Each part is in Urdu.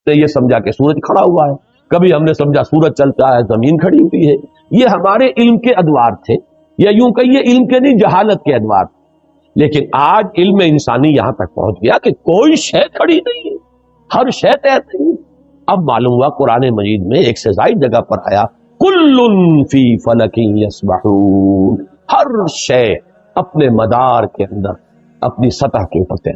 نے یہ سمجھا کہ سورج کھڑا ہوا ہے، کبھی ہم نے سمجھا سورج چلتا ہے زمین کھڑی ہوئی ہے. یہ ہمارے علم کے ادوار تھے، یا یوں کہیے علم کے نہیں جہالت کے ادوار تھے. لیکن آج علم انسانی یہاں تک پہنچ گیا کہ کوئی شے کھڑی نہیں ہے، ہر شے طے نہیں. اب معلوم ہوا قرآن مجید میں ایک سے زائد جگہ پر آیا کل فی فلک یسبحون، ہر شے اپنے مدار کے اندر اپنی سطح کے اوپر طے.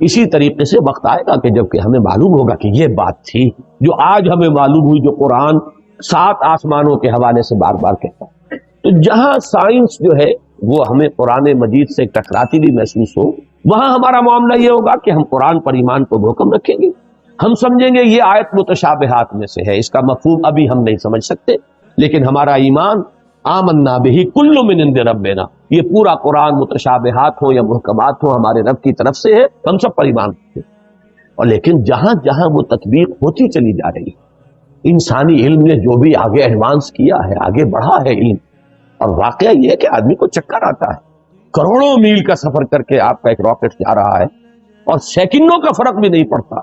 اسی طریقے سے وقت آئے گا کہ جب کہ ہمیں معلوم ہوگا کہ یہ بات تھی جو آج ہمیں معلوم ہوئی، جو قرآن 7 آسمانوں کے حوالے سے بار بار کہتا ہے. تو جہاں سائنس جو ہے وہ ہمیں قرآن مجید سے ٹکراتی بھی محسوس ہو، وہاں ہمارا معاملہ یہ ہوگا کہ ہم قرآن پر ایمان کو محکم رکھیں گے. ہم سمجھیں گے یہ آیت متشابہات میں سے ہے، اس کا مفہوم ابھی ہم نہیں سمجھ سکتے، لیکن ہمارا ایمان آمنا بہ کل من عند ربنا، یہ پورا قرآن متشابہات ہو یا محکمات ہو ہمارے رب کی طرف سے ہے، ہم سب پر ایمان رکھتے ہیں. اور لیکن جہاں جہاں وہ تطبیق ہوتی چلی جا رہی ہے، انسانی علم نے جو بھی آگے ایڈوانس کیا ہے، آگے بڑھا ہے علم، اور واقعہ یہ ہے کہ آدمی کو چکر آتا ہے. کروڑوں میل کا سفر کر کے آپ کا ایک راکٹ جا رہا ہے اور سیکنڈوں کا فرق بھی نہیں پڑتا.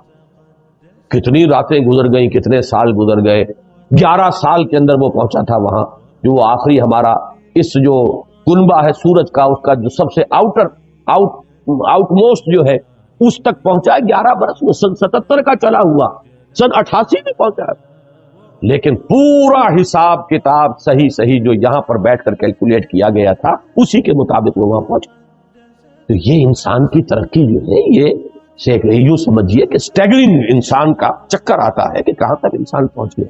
کتنی راتیں گزر گئیں، کتنے سال گزر گئے، 11 سال کے اندر وہ پہنچا تھا وہاں، جو وہ آخری ہمارا اس جو کنبہ ہے سورج کا، اس کا جو سب سے آؤٹ موسٹ جو ہے اس تک پہنچا ہے 11 برس میں. سن 77 کا چلا ہوا، سن 88 میں پہنچا ہے. لیکن پورا حساب کتاب صحیح جو یہاں پر بیٹھ کر کیلکولیٹ کیا گیا تھا اسی کے مطابق وہ وہاں پہنچا. تو یہ انسان کی ترقی جو ہے یہ یوں سمجھیے کہ سٹیگرنگ انسان کا چکر آتا ہے کہ کہاں تک انسان پہنچ گیا.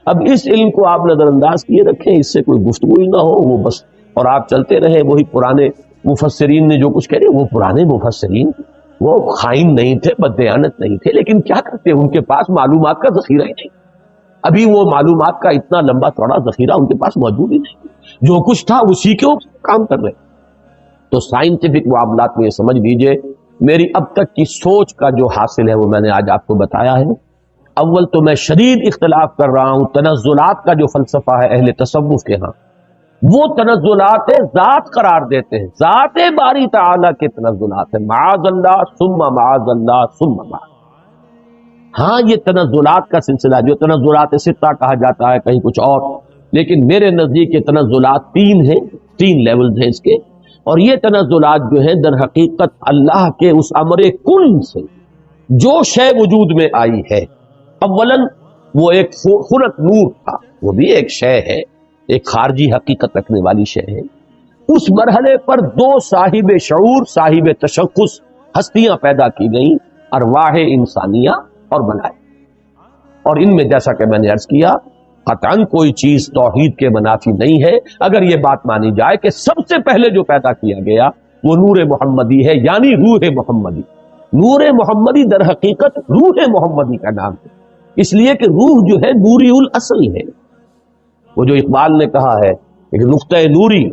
اب اس علم کو آپ نظر انداز کیے رکھیں، اس سے کوئی گفتگو ہی نہ ہو، وہ بس اور آپ چلتے رہے. وہی پرانے مفسرین نے جو کچھ کہہ رہے، وہ پرانے مفسرین وہ خائن نہیں تھے، بددیانت نہیں تھے، لیکن کیا کرتے، ان کے پاس معلومات کا ذخیرہ ہی نہیں. ابھی وہ معلومات کا اتنا لمبا چوڑا ذخیرہ ان کے پاس موجود ہی نہیں، جو کچھ تھا اسی کے اوپر کام کر رہے. تو سائنٹیفک معاملات میں یہ سمجھ لیجئے میری اب تک کی سوچ کا جو حاصل ہے وہ میں نے آج آپ کو بتایا ہے. اول تو میں شدید اختلاف کر رہا ہوں تنزلات کا جو فلسفہ ہے اہل تصوف کے ہاں، وہ تنزلات ذات قرار دیتے ہیں، ذات باری تعالیٰ کے تنزلات ہیں، معاذ اللہ ثم معاذ اللہ ثم معاذ. ہاں یہ تنزلات کا سلسلہ جو تنزلات ستہ کہا جاتا ہے کہیں کچھ اور، لیکن میرے نزدیک یہ تنزلات 3 ہیں، 3 لیولز ہیں اس کے. اور یہ تنزلات جو ہیں در حقیقت اللہ کے اس امر کن سے جو شے وجود میں آئی ہے، اولاً وہ ایک خلق نور تھا، وہ بھی ایک شے ہے، ایک خارجی حقیقت رکھنے والی شے ہے. اس مرحلے پر 2 صاحب شعور، صاحب تشخص ہستیاں پیدا کی گئیں، ارواح انسانیہ اور ملائکہ. اور ان میں جیسا کہ میں نے عرض کیا قطعاً کوئی چیز توحید کے منافی نہیں ہے اگر یہ بات مانی جائے کہ سب سے پہلے جو پیدا کیا گیا وہ نور محمدی ہے، یعنی روح محمدی. نور محمدی در حقیقت روح محمدی کا نام ہے، اس لیے کہ روح جو ہے نوری الاصل ہے. وہ جو اقبال نے کہا ہے کہ نقطہ نوری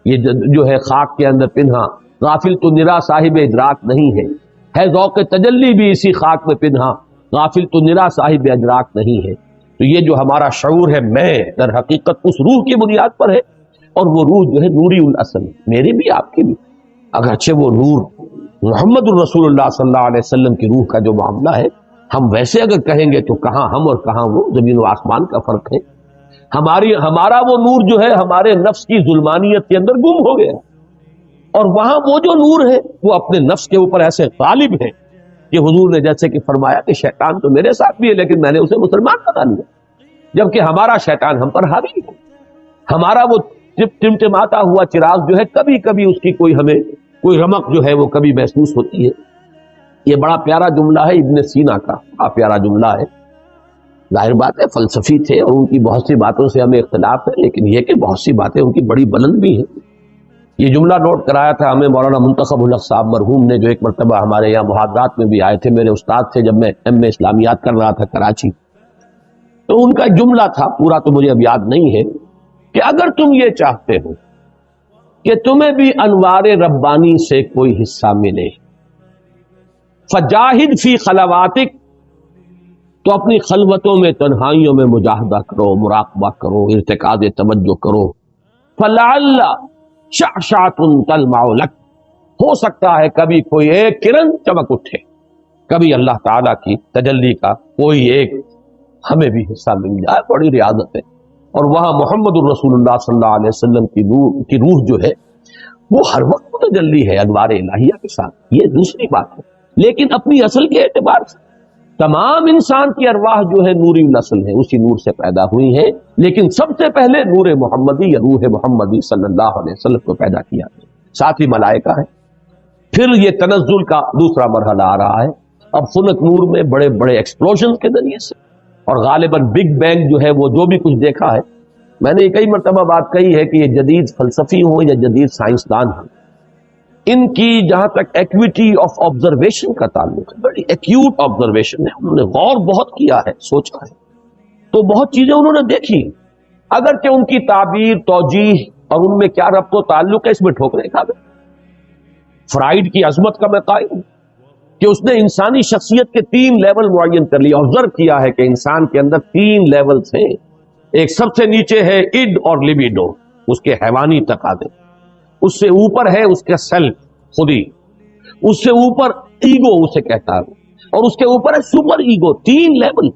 یہ جو ہے خاک کے اندر پنہا، غافل تو نرا صاحب ادراک نہیں ہے ذوق تجلی بھی اسی خاک میں پنہا، غافل تو نرا صاحب ادراک نہیں ہے. تو یہ جو ہمارا شعور ہے میں در حقیقت اس روح کی بنیاد پر ہے، اور وہ روح جو ہے نوری الاصل ہے، میری بھی آپ کی بھی. اگرچہ وہ نور محمد الرسول اللہ صلی اللہ علیہ وسلم کی روح کا جو معاملہ ہے، ہم ویسے اگر کہیں گے تو کہاں ہم اور کہاں وہ، زمین و آسمان کا فرق ہے. ہمارا وہ نور جو ہے ہمارے نفس کی ظلمانیت کے اندر گم ہو گیا، اور وہاں وہ جو نور ہے وہ اپنے نفس کے اوپر ایسے غالب ہے کہ حضور نے جیسے کہ فرمایا کہ شیطان تو میرے ساتھ بھی ہے لیکن میں نے اسے مسلمان بنا لیا، جبکہ ہمارا شیطان ہم پر حاوی ہے. ہمارا وہ ٹمٹماتا ہوا چراغ جو ہے کبھی کبھی اس کی ہمیں کوئی رمق جو ہے وہ کبھی محسوس ہوتی ہے. یہ بڑا پیارا جملہ ہے ابن سینا کا، بڑا پیارا جملہ ہے. ظاہر بات ہے فلسفی تھے اور ان کی بہت سی باتوں سے ہمیں اختلاف ہے، لیکن یہ کہ بہت سی باتیں ان کی بڑی بلند بھی ہیں. یہ جملہ نوٹ کرایا تھا ہمیں مولانا منتخب الحق صاحب مرحوم نے، جو ایک مرتبہ ہمارے یہاں محاضرات میں بھی آئے تھے، میرے استاد تھے جب میں ایم.اے اسلامیات کر رہا تھا کراچی. تو ان کا جملہ تھا، پورا تو مجھے اب یاد نہیں ہے، کہ اگر تم یہ چاہتے ہو کہ تمہیں بھی انوار ربانی سے کوئی حصہ ملے، فجاہد فی خلواتک، تو اپنی خلوتوں میں تنہائیوں میں مجاہدہ کرو، مراقبہ کرو، ارتکاز توجہ کرو. فلعل شعشعۃ تلمع لک، ہو سکتا ہے کبھی کوئی ایک کرن چمک اٹھے. کبھی اللہ تعالیٰ کی تجلی کا کوئی ایک ہمیں بھی حصہ مل جائے، بڑی ریاضت ہے۔ اور وہاں محمد الرسول اللہ صلی اللہ علیہ وسلم کی روح جو ہے وہ ہر وقت متجلی ہے انوار الہیہ کے ساتھ، یہ دوسری بات ہے۔ لیکن اپنی اصل کے اعتبار سے تمام انسان کی ارواح جو ہے نوری نسل ہے، اسی نور سے پیدا ہوئی ہے، لیکن سب سے پہلے نور محمدی یا روح محمدی صلی اللہ علیہ وسلم کو پیدا کیا گیا، ساتھ ہی ملائکہ ہے۔ پھر یہ تنزل کا دوسرا مرحلہ آ رہا ہے، اب خلق نور میں بڑے بڑے ایکسپلوژن کے ذریعے سے، اور غالباً بگ بینگ جو ہے وہ جو بھی کچھ دیکھا ہے، میں نے کئی مرتبہ بات کہی ہے کہ یہ جدید فلسفی ہوں یا جدید سائنسدان ہوں، ان کی جہاں تک ایکویٹی آف آبزرویشن کا تعلق ہے، بڑی ایکیوٹ آبزرویشن ہے، انہوں نے غور بہت کیا ہے، سوچا ہے، تو بہت چیزیں انہوں نے دیکھی، اگرچہ ان کی تعبیر، توجیہ اور ان میں کیا ربط و تعلق ہے اس میں ٹھوکریں کھا گئے۔ فرائیڈ کی عظمت کا میں قائل ہوں کہ اس نے انسانی شخصیت کے 3 لیول معین کر لیا، آبزرو کیا ہے کہ انسان کے اندر 3 لیولز ہیں۔ ایک سب سے نیچے ہے اڈ اور لیبیڈو، اس کے حیوانی تقاضے، اس سے اوپر ہے اس کے سیلف، خودی، اس سے اوپر ایگو اسے کہتا ہے، اور اس کے اوپر ہے سپر ایگو۔ 3 لیول،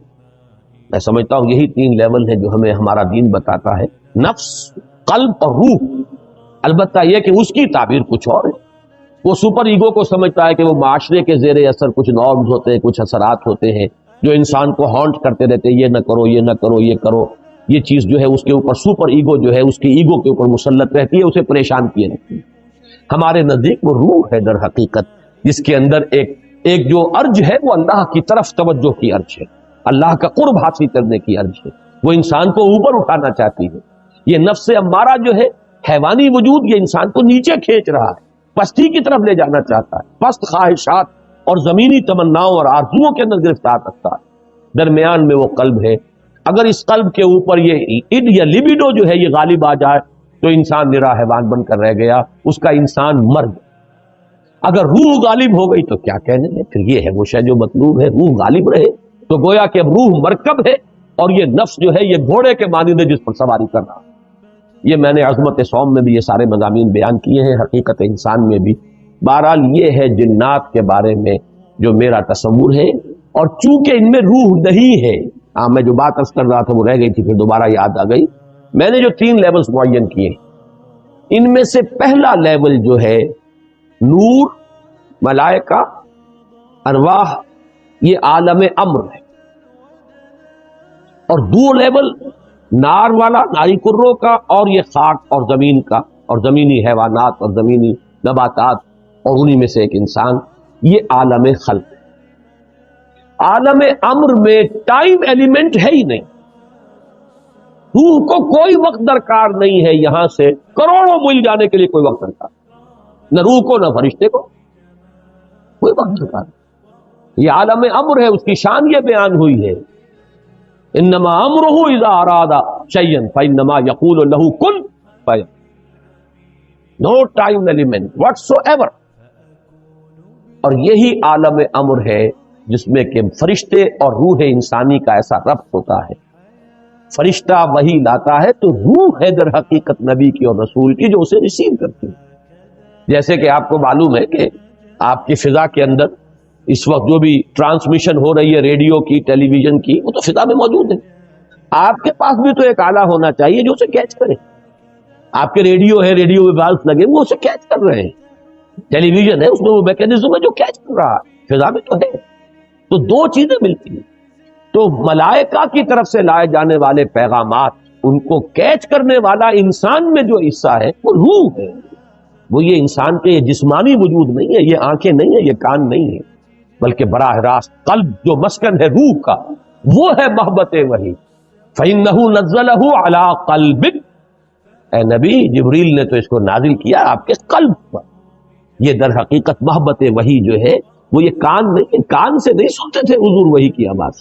میں سمجھتا ہوں یہی 3 لیول ہے جو ہمیں ہمارا دین بتاتا ہے، نفس، قلب اور روح۔ البتہ یہ کہ اس کی تعبیر کچھ اور ہے، وہ سپر ایگو کو سمجھتا ہے کہ وہ معاشرے کے زیر اثر کچھ نارمز ہوتے ہیں، کچھ اثرات ہوتے ہیں جو انسان کو ہانٹ کرتے رہتے ہیں، یہ نہ کرو، یہ نہ کرو، یہ کرو، یہ چیز جو ہے اس کے اوپر سپر ایگو جو ہے اس کی ایگو کے اوپر مسلط رہتی ہے، اسے پریشان کیے رہتی ہے۔ ہمارے نزدیک وہ روح ہے در حقیقت، جس کے اندر ایک جو ارج ہے وہ اللہ کی طرف توجہ کی ارج ہے، اللہ کا قرب حاصل کرنے کی ارج ہے، وہ انسان کو اوپر اٹھانا چاہتی ہے۔ یہ نفس امارہ جو ہے حیوانی وجود، یہ انسان کو نیچے کھینچ رہا ہے، پستی کی طرف لے جانا چاہتا ہے، پست خواہشات اور زمینی تمناؤں اور آرزوؤں کے اندر گرفتار رکھتا ہے۔ درمیان میں وہ قلب ہے، اگر اس قلب کے اوپر یہ اڈ یا لیبیڈو جو ہے یہ غالب آ جائے تو انسان نرا حیوان بن کر رہ گیا، اس کا انسان مر گیا۔ اگر روح غالب ہو گئی تو کیا کہنے ہیں، پھر یہ ہے وہ شے جو مطلوب ہے، روح غالب رہے تو گویا کہ اب روح مرکب ہے اور یہ نفس جو ہے یہ گھوڑے کے مانند ہے جس پر سواری کر رہا۔ یہ میں نے عظمت صوم میں بھی یہ سارے مضامین بیان کیے ہیں، حقیقت انسان میں بھی۔ بہرحال یہ ہے جنات کے بارے میں جو میرا تصور ہے، اور چونکہ ان میں روح نہیں ہے، میں جو بات عرض کر رہا تھا وہ رہ گئی تھی، پھر دوبارہ یاد آ گئی۔ میں نے جو 3 لیولز معین کیے، ان میں سے پہلا لیول جو ہے نور، ملائکہ، ارواح، یہ عالم امر ہے، اور 2 لیول نار والا، ناری کروں کا، اور یہ خاک اور زمین کا، اور زمینی حیوانات اور زمینی نباتات، اور انہی میں سے ایک انسان، یہ عالم خلق ہے۔ عالم امر میں ٹائم ایلیمنٹ ہے ہی نہیں، روح کو کوئی وقت درکار نہیں ہے، یہاں سے کروڑوں میل جانے کے لیے کوئی وقت درکار، نہ روح کو نہ فرشتے کو کوئی وقت درکار نہیں۔ یہ عالم امر ہے، اس کی شان یہ بیان ہوئی ہے، انما امرہ اذا اراد شیئا فانما یقول له کن فیکون، نو ٹائم ایلیمنٹ واٹس ایور۔ اور یہی عالم امر ہے جس میں کہ فرشتے اور روح انسانی کا ایسا ربط ہوتا ہے، فرشتہ وحی لاتا ہے تو روح ہے در حقیقت نبی کی اور رسول کی جو اسے ریسیو کرتی ہے۔ جیسے کہ آپ کو معلوم ہے کہ آپ کی فضا کے اندر اس وقت جو بھی ٹرانسمیشن ہو رہی ہے ریڈیو کی، ٹیلی ویژن کی، وہ تو فضا میں موجود ہے۔ آپ کے پاس بھی تو ایک آلہ ہونا چاہیے جو اسے کیچ کرے۔ آپ کے ریڈیو ہے، ریڈیو ویوالز لگے، وہ اسے کیچ کر رہے ہیں۔ ٹیلی ویژن ہے، اس میں وہ میکینزم ہے جو کیچ کر رہا ہے، فضا میں تو ہے۔ تو 2 چیزیں ملتی ہیں، تو ملائکہ کی طرف سے لائے جانے والے پیغامات، ان کو کیچ کرنے والا انسان میں جو حصہ ہے وہ روح ہے، وہ یہ انسان کے یہ جسمانی وجود نہیں ہے، یہ آنکھیں نہیں ہے، یہ کان نہیں ہے، بلکہ براہ راست قلب جو مسکن ہے روح کا، وہ ہے محبت وحی۔ فَإِنَّهُ نَزَّلَهُ عَلَىٰ قَلْبِكَ، اے نبی جبریل نے تو اس کو نازل کیا آپ کے قلب پر۔ یہ در حقیقت محبت وحی جو ہے وہ یہ کان نہیں، کان سے نہیں سنتے تھے حضور وحی کی آواز،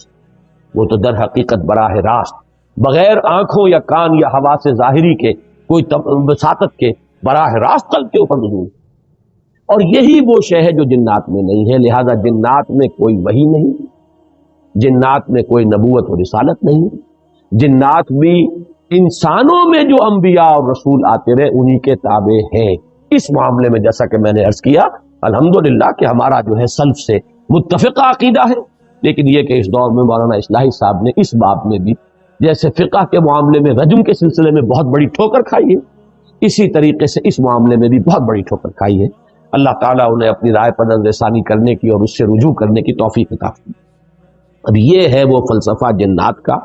وہ تو در حقیقت براہ راست بغیر آنکھوں یا کان یا حواس ظاہری کے، کوئی وساطت کے، براہ راست قلب کے اوپر نزول۔ اور یہی وہ شے ہے جو جنات میں نہیں ہے، لہذا جنات میں کوئی وحی نہیں، جنات میں کوئی نبوت و رسالت نہیں، جنات بھی انسانوں میں جو انبیاء اور رسول آتے رہے انہی کے تابع ہیں۔ اس معاملے میں جیسا کہ میں نے عرض کیا، الحمدللہ کہ ہمارا جو ہے سلف سے متفقہ عقیدہ ہے، لیکن یہ کہ اس دور میں مولانا اصلاحی صاحب نے اس باب میں بھی جیسے فقہ کے معاملے میں رجم کے سلسلے میں بہت بڑی ٹھوکر کھائی ہے، اسی طریقے سے اس معاملے میں بھی بہت بڑی ٹھوکر کھائی ہے۔ اللہ تعالیٰ انہیں اپنی رائے پر نظر ثانی کرنے کی اور اس سے رجوع کرنے کی توفیق عطا فرمائے۔ اب یہ ہے وہ فلسفہ جنات کا۔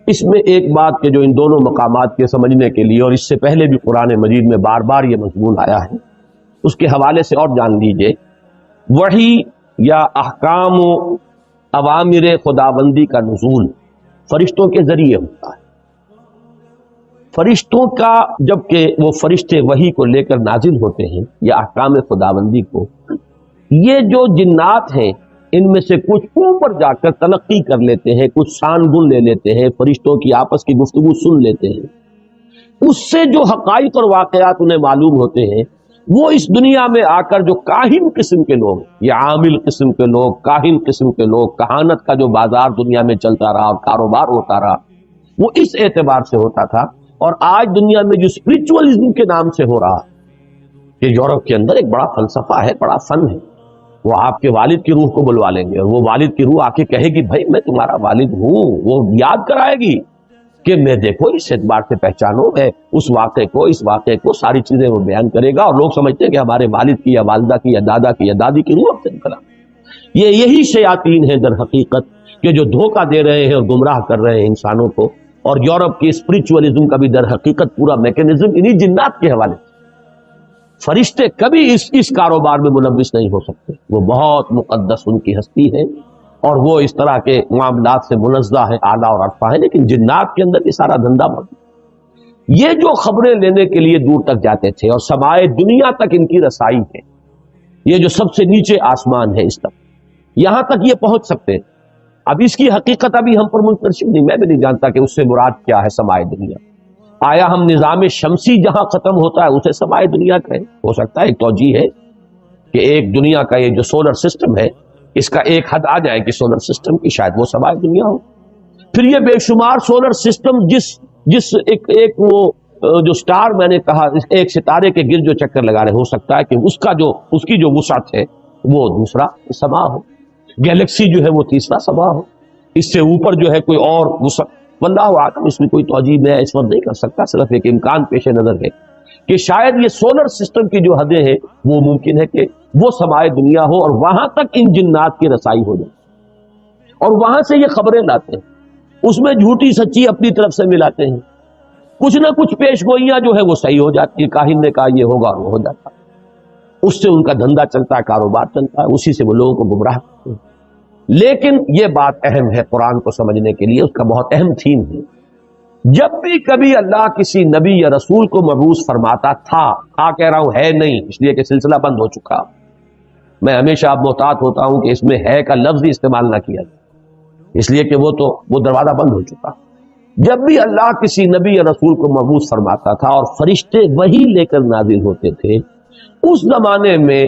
اس میں ایک بات کہ جو ان دونوں مقامات کے سمجھنے کے لیے، اور اس سے پہلے بھی قرآن مجید میں بار بار یہ مضمون آیا ہے، اس کے حوالے سے اور جان لیجئے، وحی یا احکام و اوامر خداوندی کا نزول فرشتوں کے ذریعے ہوتا ہے۔ فرشتوں کا جبکہ وہ فرشتے وحی کو لے کر نازل ہوتے ہیں یا احکام خداوندی کو، یہ جو جنات ہیں ان میں سے کچھ اوپر جا کر تلقی کر لیتے ہیں، کچھ سان گن لے لیتے ہیں، فرشتوں کی آپس کی گفتگو سن لیتے ہیں، اس سے جو حقائق اور واقعات انہیں معلوم ہوتے ہیں وہ اس دنیا میں آ کر جو کاہن قسم کے لوگ یا عامل قسم کے لوگ، کاہن قسم کے لوگ، کہانت کا جو بازار دنیا میں چلتا رہا اور کاروبار ہوتا رہا، وہ اس اعتبار سے ہوتا تھا۔ اور آج دنیا میں جو اسپرچوئلزم کے نام سے ہو رہا کہ یورپ کے اندر ایک بڑا فلسفہ ہے، بڑا فن ہے، وہ آپ کے والد کی روح کو بلوا لیں گے اور وہ والد کی روح آ کے کہے گی بھائی میں تمہارا والد ہوں، وہ یاد کرائے گی کہ میں دیکھو اس اعتبار سے پہچانو، ہے اس واقعے کو، اس واقعے کو، ساری چیزیں وہ بیان کرے گا، اور لوگ سمجھتے ہیں کہ ہمارے والد کی یا والدہ کی یا دادا کی یا دادی کی روح سے نکلا۔ یہی شیاطین ہیں در حقیقت کہ جو دھوکہ دے رہے ہیں اور گمراہ کر رہے ہیں انسانوں کو، اور یورپ کی اسپرچوئلزم کا بھی در حقیقت پورا میکینزم انہی جنات کے حوالے سے۔ فرشتے کبھی اس کاروبار میں ملوث نہیں ہو سکتے، وہ بہت مقدس ان کی ہستی ہے اور وہ اس طرح کے معاملات سے منزہ ہیں، اعلیٰ اور عرفہ ہیں، لیکن جنات کے اندر یہ سارا دھندا موجود۔ یہ جو خبریں لینے کے لیے دور تک جاتے تھے اور سمائے دنیا تک ان کی رسائی ہے، یہ جو سب سے نیچے آسمان ہے اس تک، یہاں تک یہ پہنچ سکتے ہیں۔ اب اس کی حقیقت ابھی ہم پر منتشر نہیں، میں بھی نہیں جانتا کہ اس سے مراد کیا ہے سمائے دنیا۔ آیا ہم نظام شمسی جہاں ختم ہوتا ہے اسے سمائے دنیا کہیں؟ ہو سکتا ہے ایک توجیہ ہے کہ ایک دنیا کا یہ جو سولر سسٹم ہے اس کا ایک حد آ جائے کہ سولر سسٹم کی شاید وہ سمائے دنیا ہو۔ پھر یہ بے شمار سولر سسٹم جس ایک وہ جو سٹار میں نے کہا ایک ستارے کے گرد جو چکر لگا رہے، ہو سکتا ہے کہ اس کی جو وسعت ہے وہ دوسرا سما ہو، گیلیکسی جو ہے وہ تیسرا سما ہو، اس سے اوپر جو ہے کوئی اور وسعت، واللہ اعلم، اس میں کوئی توجیہ میں اس وقت نہیں کر سکتا، صرف ایک امکان پیش نظر ہے کہ شاید یہ سولر سسٹم کی جو حدیں ہیں وہ ممکن ہے کہ وہ سمائے دنیا ہو اور وہاں تک ان جنات کی رسائی ہو جائے، اور وہاں سے یہ خبریں لاتے ہیں، اس میں جھوٹی سچی اپنی طرف سے ملاتے ہیں، کچھ نہ کچھ پیش گوئیاں جو ہے وہ صحیح ہو جاتی ہے، کاہن نے کہا یہ ہوگا اور وہ ہو جاتا ہے، اس سے ان کا دھندا چلتا ہے، کاروبار چلتا ہے، اسی سے وہ لوگوں کو گمراہ کرتے ہیں۔ لیکن یہ بات اہم ہے قرآن کو سمجھنے کے لیے، اس کا بہت اہم تھیم ہے، جب بھی کبھی اللہ کسی نبی یا رسول کو مبعوث فرماتا تھا، کہہ رہا ہوں ہے نہیں، اس لیے کہ سلسلہ بند ہو چکا، میں ہمیشہ اب محتاط ہوتا ہوں کہ اس میں ہے کا لفظ ہی استعمال نہ کیا جائے، اس لیے کہ وہ دروازہ بند ہو چکا۔ جب بھی اللہ کسی نبی یا رسول کو مبعوث فرماتا تھا اور فرشتے وہی لے کر نازل ہوتے تھے، اس زمانے میں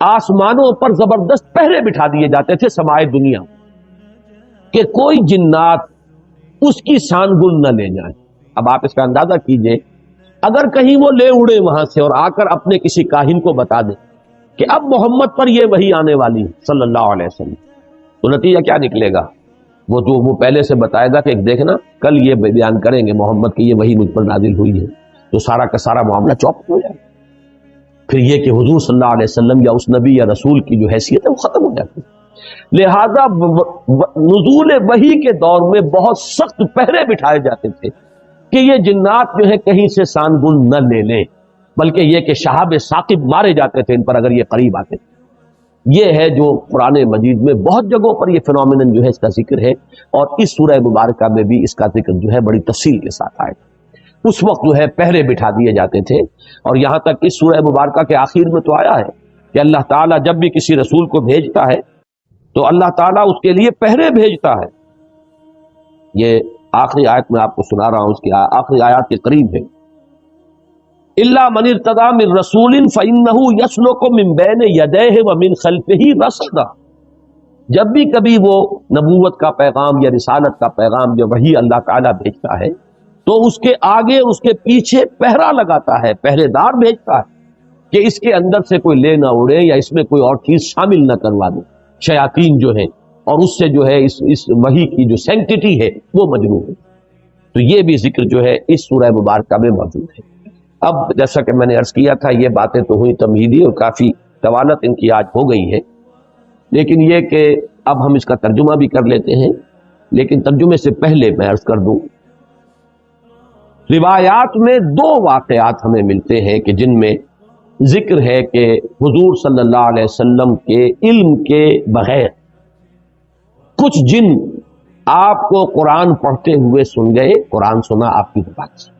آسمانوں پر زبردست پہرے بٹھا دیے جاتے تھے سمائے دنیا کہ کوئی جنات اس کی سان گن نہ لے جائیں۔ اب آپ اس کا اندازہ کیجئے، اگر کہیں وہ لے اڑے وہاں سے اور آ کر اپنے کسی کاہن کو بتا دیں کہ اب محمد پر یہ وحی آنے والی صلی اللہ علیہ وسلم، تو نتیجہ کیا نکلے گا؟ وہ پہلے سے بتائے گا کہ دیکھنا کل یہ بیان کریں گے محمد کی یہ وحی مجھ پر نازل ہوئی ہے، تو سارا کا سارا معاملہ چوپٹ ہو جائے گا۔ پھر یہ کہ حضور صلی اللہ علیہ وسلم یا اس نبی یا رسول کی جو حیثیت ہے وہ ختم ہو جاتی ہے۔ لہذا نزول وحی کے دور میں بہت سخت پہرے بٹھائے جاتے تھے کہ یہ جنات جو ہے کہیں سے سان گن نہ لے لیں، بلکہ یہ کہ شہاب ثاقب مارے جاتے تھے ان پر اگر یہ قریب آتے تھے۔ یہ ہے جو قرآن مجید میں بہت جگہوں پر یہ فنومینن جو ہے اس کا ذکر ہے، اور اس سورہ مبارکہ میں بھی اس کا ذکر جو ہے بڑی تفصیل کے ساتھ آئے۔ اس وقت جو ہے پہرے بٹھا دیے جاتے تھے، اور یہاں تک اس سورہ مبارکہ کے آخر میں تو آیا ہے کہ اللہ تعالیٰ جب بھی کسی رسول کو بھیجتا ہے تو اللہ تعالیٰ اس کے لیے پہرے بھیجتا ہے۔ یہ آخری آیت میں آپ کو سنا رہا ہوں، اس کی آخری آیات کے قریب ہے، الا من ارتضی من رسول فانہ یسلک من بین یدیہ ومن خلفہ رصدا۔ جب بھی کبھی وہ نبوت کا پیغام یا رسالت کا پیغام جو وحی اللہ تعالیٰ بھیجتا ہے تو اس کے آگے اس کے پیچھے پہرا لگاتا ہے، پہرے دار بھیجتا ہے کہ اس کے اندر سے کوئی لے نہ اڑے یا اس میں کوئی اور چیز شامل نہ کروا دے۔ شیاطین جو ہیں اور اس سے جو ہے اس وحی کی جو سینکٹیٹی ہے وہ مجروح ہے. تو یہ بھی ذکر جو ہے اس سورہ مبارکہ میں موجود ہے. اب جیسا کہ میں نے عرض کیا تھا یہ باتیں تو ہوئی تمہیدی اور کافی طوالت ان کی آج ہو گئی ہے، لیکن یہ کہ اب ہم اس کا ترجمہ بھی کر لیتے ہیں. لیکن ترجمے سے پہلے میں عرض کر دوں، روایات میں دو واقعات ہمیں ملتے ہیں کہ جن میں ذکر ہے کہ حضور صلی اللہ علیہ وسلم کے علم کے بغیر کچھ جن آپ کو قرآن پڑھتے ہوئے سن گئے، قرآن سنا آپ کی زبان سے.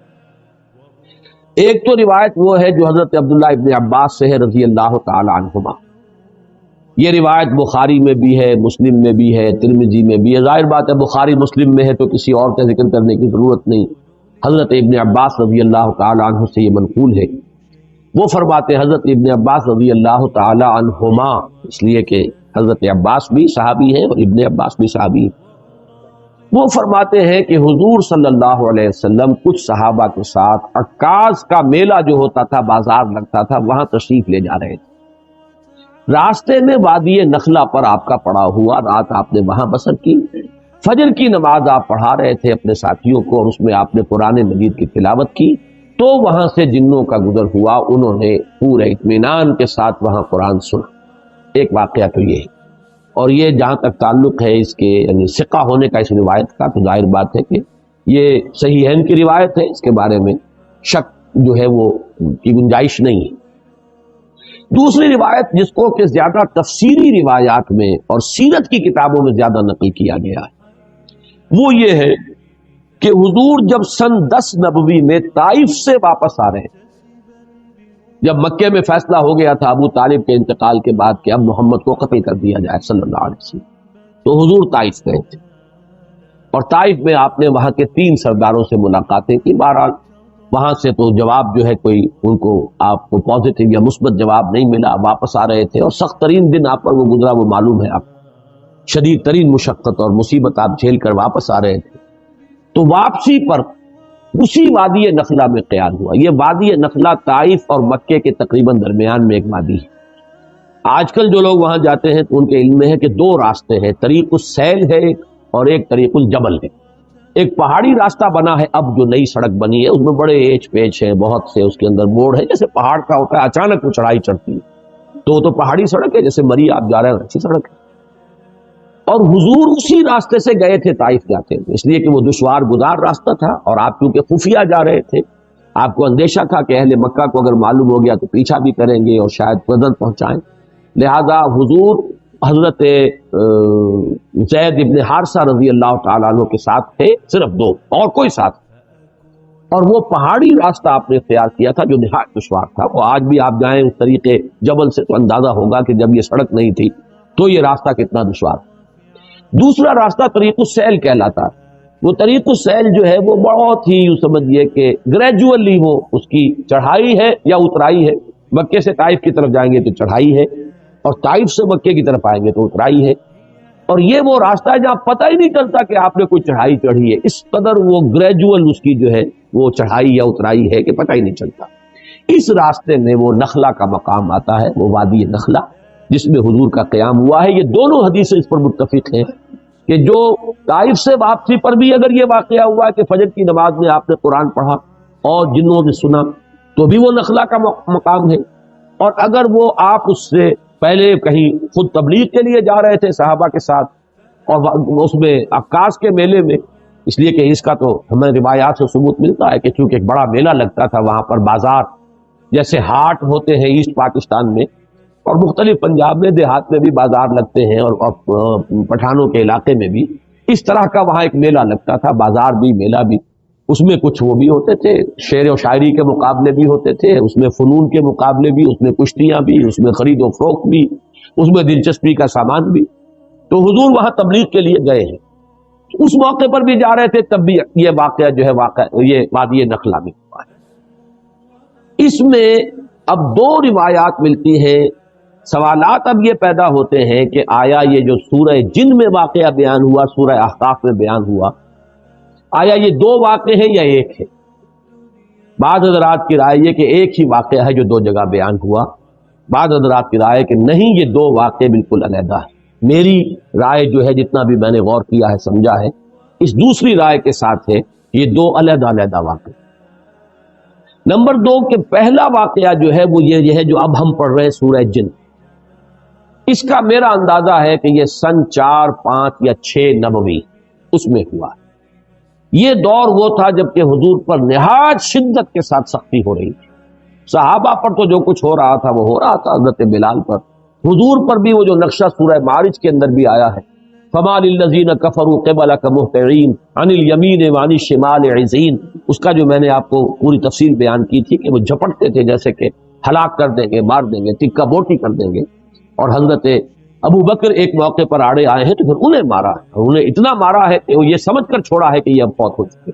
ایک تو روایت وہ ہے جو حضرت عبداللہ ابن عباس سے ہے رضی اللہ تعالی عنہما. یہ روایت بخاری میں بھی ہے، مسلم میں بھی ہے، ترمذی میں بھی ہے. ظاہر بات ہے بخاری مسلم میں ہے تو کسی اور کا ذکر کرنے کی ضرورت نہیں. حضرت ابن عباس رضی اللہ تعالی عنہ سے یہ منقول ہے. وہ فرماتے ہیں حضرت ابن عباس رضی اللہ تعالی عنہما، اس لیے کہ حضرت عباس بھی صحابی ہیں اور ابن عباس بھی صحابی ہیں. وہ فرماتے ہیں کہ حضور صلی اللہ علیہ وسلم کچھ صحابہ کے ساتھ عکاظ کا میلہ جو ہوتا تھا، بازار لگتا تھا، وہاں تشریف لے جا رہے تھے. راستے میں وادی نخلا پر آپ کا پڑا ہوا، رات آپ نے وہاں بسر کی. فجر کی نماز آپ پڑھا رہے تھے اپنے ساتھیوں کو اور اس میں آپ نے قرآن مجید کی تلاوت کی تو وہاں سے جنوں کا گزر ہوا، انہوں نے پورے اطمینان کے ساتھ وہاں قرآن سنا. ایک واقعہ تو یہ ہے، اور یہ جہاں تک تعلق ہے اس کے یعنی ثقہ ہونے کا اس روایت کا، تو ظاہر بات ہے کہ یہ صحیحین کی روایت ہے، اس کے بارے میں شک جو ہے وہ کی گنجائش نہیں ہے. دوسری روایت جس کو کہ زیادہ تفسیری روایات میں اور سیرت کی کتابوں میں زیادہ نقل کیا گیا ہے، وہ یہ ہے کہ حضور جب سن 10 نبوی میں طائف سے واپس آ رہے ہیں، جب مکے میں فیصلہ ہو گیا تھا ابو طالب کے انتقال کے بعد کہ اب محمد کو قتل کر دیا جائے صلی اللہ علیہ وسلم، تو حضور طائف گئے تھے اور طائف میں آپ نے وہاں کے 3 سرداروں سے ملاقاتیں کی. بہرحال وہاں سے تو جواب جو ہے کوئی ان کو آپ کو پازیٹیو یا مثبت جواب نہیں ملا. واپس آ رہے تھے اور سخت ترین دن آپ پر وہ گزرا، وہ معلوم ہے آپ، شدید ترین مشقت اور مصیبت آپ جھیل کر واپس آ رہے تھے. تو واپسی پر اسی وادی نخلا میں قیام ہوا. یہ وادی نخلا طائف اور مکے کے تقریباً درمیان میں ایک وادی ہے. آج کل جو لوگ وہاں جاتے ہیں تو ان کے علم میں ہے کہ 2 راستے ہیں، طریق السیل ہے اور ایک طریق الجبل ہے. ایک پہاڑی راستہ بنا ہے اب جو نئی سڑک بنی ہے، اس میں بڑے ایچ پیچ ہیں، بہت سے اس کے اندر موڑ ہے، جیسے پہاڑ کا ہوتا ہے اچانک وہ چڑھائی چڑھتی ہے، تو وہ تو پہاڑی سڑک ہے، جیسے مری آپ جا رہے ہیں اچھی سڑک ہے. اور حضور اسی راستے سے گئے تھے طائف جاتے ہیں، اس لیے کہ وہ دشوار گزار راستہ تھا اور آپ کیونکہ خفیہ جا رہے تھے، آپ کو اندیشہ تھا کہ اہل مکہ کو اگر معلوم ہو گیا تو پیچھا بھی کریں گے اور شاید قدر پہنچائیں. لہذا حضور حضرت زید ابن حارثہ رضی اللہ تعالیٰ عنہ کے ساتھ تھے، صرف 2 اور کوئی ساتھ، اور وہ پہاڑی راستہ آپ نے اختیار کیا تھا جو نہایت دشوار تھا. وہ آج بھی آپ جائیں اس طریقے جبل سے تو اندازہ ہوگا کہ جب یہ سڑک نہیں تھی تو یہ راستہ کتنا دشوار. دوسرا راستہ طریق السیل کہلاتا ہے. وہ طریق السیل جو ہے وہ بہت ہی یوں سمجھیے کہ گریجولی وہ اس کی چڑھائی ہے یا اترائی ہے. مکے سے طائف کی طرف جائیں گے تو چڑھائی ہے اور طائف سے مکے کی طرف آئیں گے تو اترائی ہے. اور یہ وہ راستہ ہے جہاں پتہ ہی نہیں چلتا کہ آپ نے کوئی چڑھائی چڑھی ہے، اس قدر وہ گریجول اس کی جو ہے وہ چڑھائی یا اترائی ہے کہ پتہ ہی نہیں چلتا. اس راستے میں وہ نخلا کا مقام آتا ہے، وہ وادی نخلا جس میں حضور کا قیام ہوا ہے. یہ دونوں حدیثیں اس پر متفق ہیں کہ جو طائف سے واپسی پر بھی اگر یہ واقعہ ہوا کہ فجر کی نماز میں آپ نے قرآن پڑھا اور جنوں نے سنا تو بھی وہ نخلا کا مقام ہے. اور اگر وہ آپ اس سے پہلے کہیں خود تبلیغ کے لیے جا رہے تھے صحابہ کے ساتھ اور اس میں عکاظ کے میلے میں، اس لیے کہ اس کا تو ہمیں روایات سے ثبوت ملتا ہے کہ چونکہ ایک بڑا میلہ لگتا تھا وہاں پر، بازار جیسے ہاٹ ہوتے ہیں ایسٹ پاکستان میں اور مختلف پنجاب میں دیہات میں بھی بازار لگتے ہیں اور پٹھانوں کے علاقے میں بھی اس طرح کا وہاں ایک میلہ لگتا تھا، بازار بھی میلہ بھی. اس میں کچھ وہ بھی ہوتے تھے، شعر و شاعری کے مقابلے بھی ہوتے تھے، اس میں فنون کے مقابلے بھی، اس میں کشتیاں بھی، اس میں خرید و فروخت بھی، اس میں دلچسپی کا سامان بھی. تو حضور وہاں تبلیغ کے لیے گئے ہیں، اس موقع پر بھی جا رہے تھے تب بھی یہ واقعہ جو ہے یہ وادی نخلا میں ہوا ہے. اس میں اب 2 روایات ملتی ہیں. سوالات اب یہ پیدا ہوتے ہیں کہ آیا یہ جو سورہ جن میں واقعہ بیان ہوا، سورہ احقاف میں بیان ہوا، آیا یہ 2 واقعے ہیں یا ایک ہے؟ بعض حضرات کی رائے یہ کہ ایک ہی واقعہ ہے جو 2 جگہ بیان ہوا. بعض حضرات کی رائے کہ نہیں، یہ 2 واقعے بالکل علیحدہ ہیں. میری رائے جو ہے جتنا بھی میں نے غور کیا ہے سمجھا ہے اس دوسری رائے کے ساتھ ہے یہ دو علیحدہ علیحدہ واقعے۔ نمبر دو کہ پہلا واقعہ جو ہے وہ یہ ہے جو اب ہم پڑھ رہے ہیں سورہ جن، اس کا میرا اندازہ ہے کہ یہ سن 4، 5 یا 6 نبوی اس میں ہوا۔ یہ دور وہ تھا جب کہ حضور پر نہایت شدت کے ساتھ سختی ہو رہی تھی، صحابہ پر تو جو کچھ ہو رہا تھا وہ ہو رہا تھا، حضرت بلال پر، حضور پر بھی وہ جو نقشہ سورہ معارج کے اندر بھی آیا ہے فَمَا لِلَّذِينَ كَفَرُوا قِبَلَكَ مُهْطِعِينَ عَنِ الْيَمِينِ وَعَنِ الشِّمَالِ عِزِينَ، اس کا جو میں نے آپ کو پوری تفصیل بیان کی تھی کہ وہ جھپٹتے تھے جیسے کہ ہلاک کر دیں گے، مار دیں گے، ٹکا بوٹی کر دیں گے، اور حضرت ابو بکر ایک موقع پر آڑے آئے ہیں تو پھر انہیں مارا، انہیں اتنا مارا ہے کہ وہ یہ سمجھ کر چھوڑا ہے کہ یہ اب فوت ہو چکے۔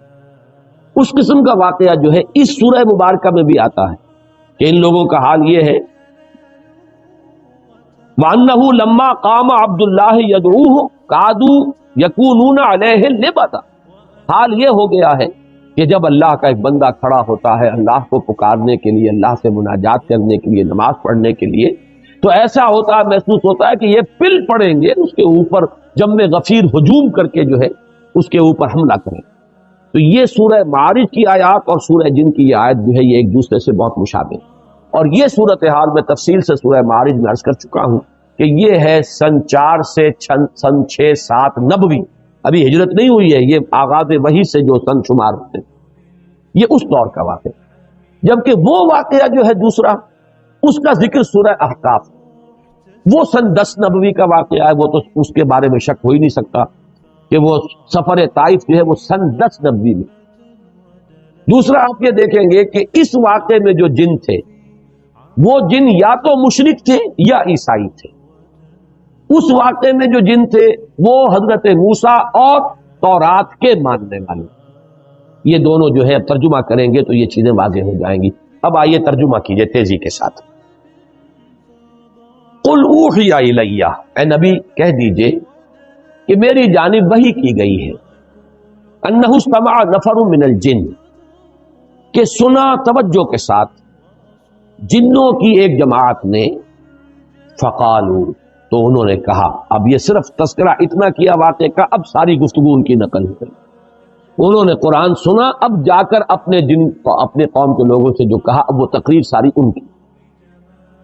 اس قسم کا واقعہ جو ہے اس سورہ مبارکہ میں بھی آتا ہے کہ ان لوگوں کا حال یہ ہے وَأَنَّهُ لَمَّا قَامَ عَبْدُ اللَّهِ يَدْعُوهُ كَادُوا يَكُونُونَ عَلَيْهِ لِبَدًا، حال یہ ہو گیا ہے کہ جب اللہ کا ایک بندہ کھڑا ہوتا ہے اللہ کو پکارنے کے لیے، اللہ سے مناجات کرنے کے لیے، نماز پڑھنے کے لیے، تو ایسا ہوتا ہے، محسوس ہوتا ہے کہ یہ پل پڑیں گے اس کے اوپر، جم غفیر ہجوم کر کے جو ہے اس کے اوپر حملہ کریں۔ تو یہ سورہ معارج کی آیات اور سورہ جن کی یہ آیت جو ہے یہ ایک دوسرے سے بہت مشابہ ہے، اور یہ صورتحال میں تفصیل سے سورہ معارج میں عرض کر چکا ہوں کہ یہ ہے سن 4 سے سن 6، 7 نبوی، ابھی ہجرت نہیں ہوئی ہے، یہ آغاز وحی سے جو سن شمار ہوتے ہیں، یہ اس دور کا واقعہ۔ جبکہ وہ واقعہ جو ہے دوسرا اس کا ذکر سورہ احقاف، وہ سن 10 نبوی کا واقعہ ہے، وہ تو اس کے بارے میں شک ہو ہی نہیں سکتا کہ وہ سفر طائف جو ہے وہ سن 10 نبوی میں۔ دوسرا آپ یہ دیکھیں گے کہ اس واقعے میں جو جن تھے وہ جن یا تو مشرک تھے یا عیسائی تھے۔ اس واقعے میں جو جن تھے وہ حضرت موسیٰ اور تورات کے ماننے والے، یہ دونوں جو ہے اب ترجمہ کریں گے تو یہ چیزیں واضح ہو جائیں گی۔ اب آئیے ترجمہ کیجئے تیزی کے ساتھ۔ قل اوحی الی، اے نبی کہہ دیجئے کہ میری جانب وحی کی گئی ہے، انہ استمع نفر من الجن، کہ سنا توجہ کے ساتھ جنوں کی ایک جماعت نے، فقالو تو انہوں نے کہا، اب یہ صرف تذکرہ اتنا کیا واقعے کا، اب ساری گفتگو ان کی نقل ہوئی۔ انہوں نے قرآن سنا، اب جا کر اپنے قوم کے لوگوں سے جو کہا، اب وہ تقریر ساری ان کی۔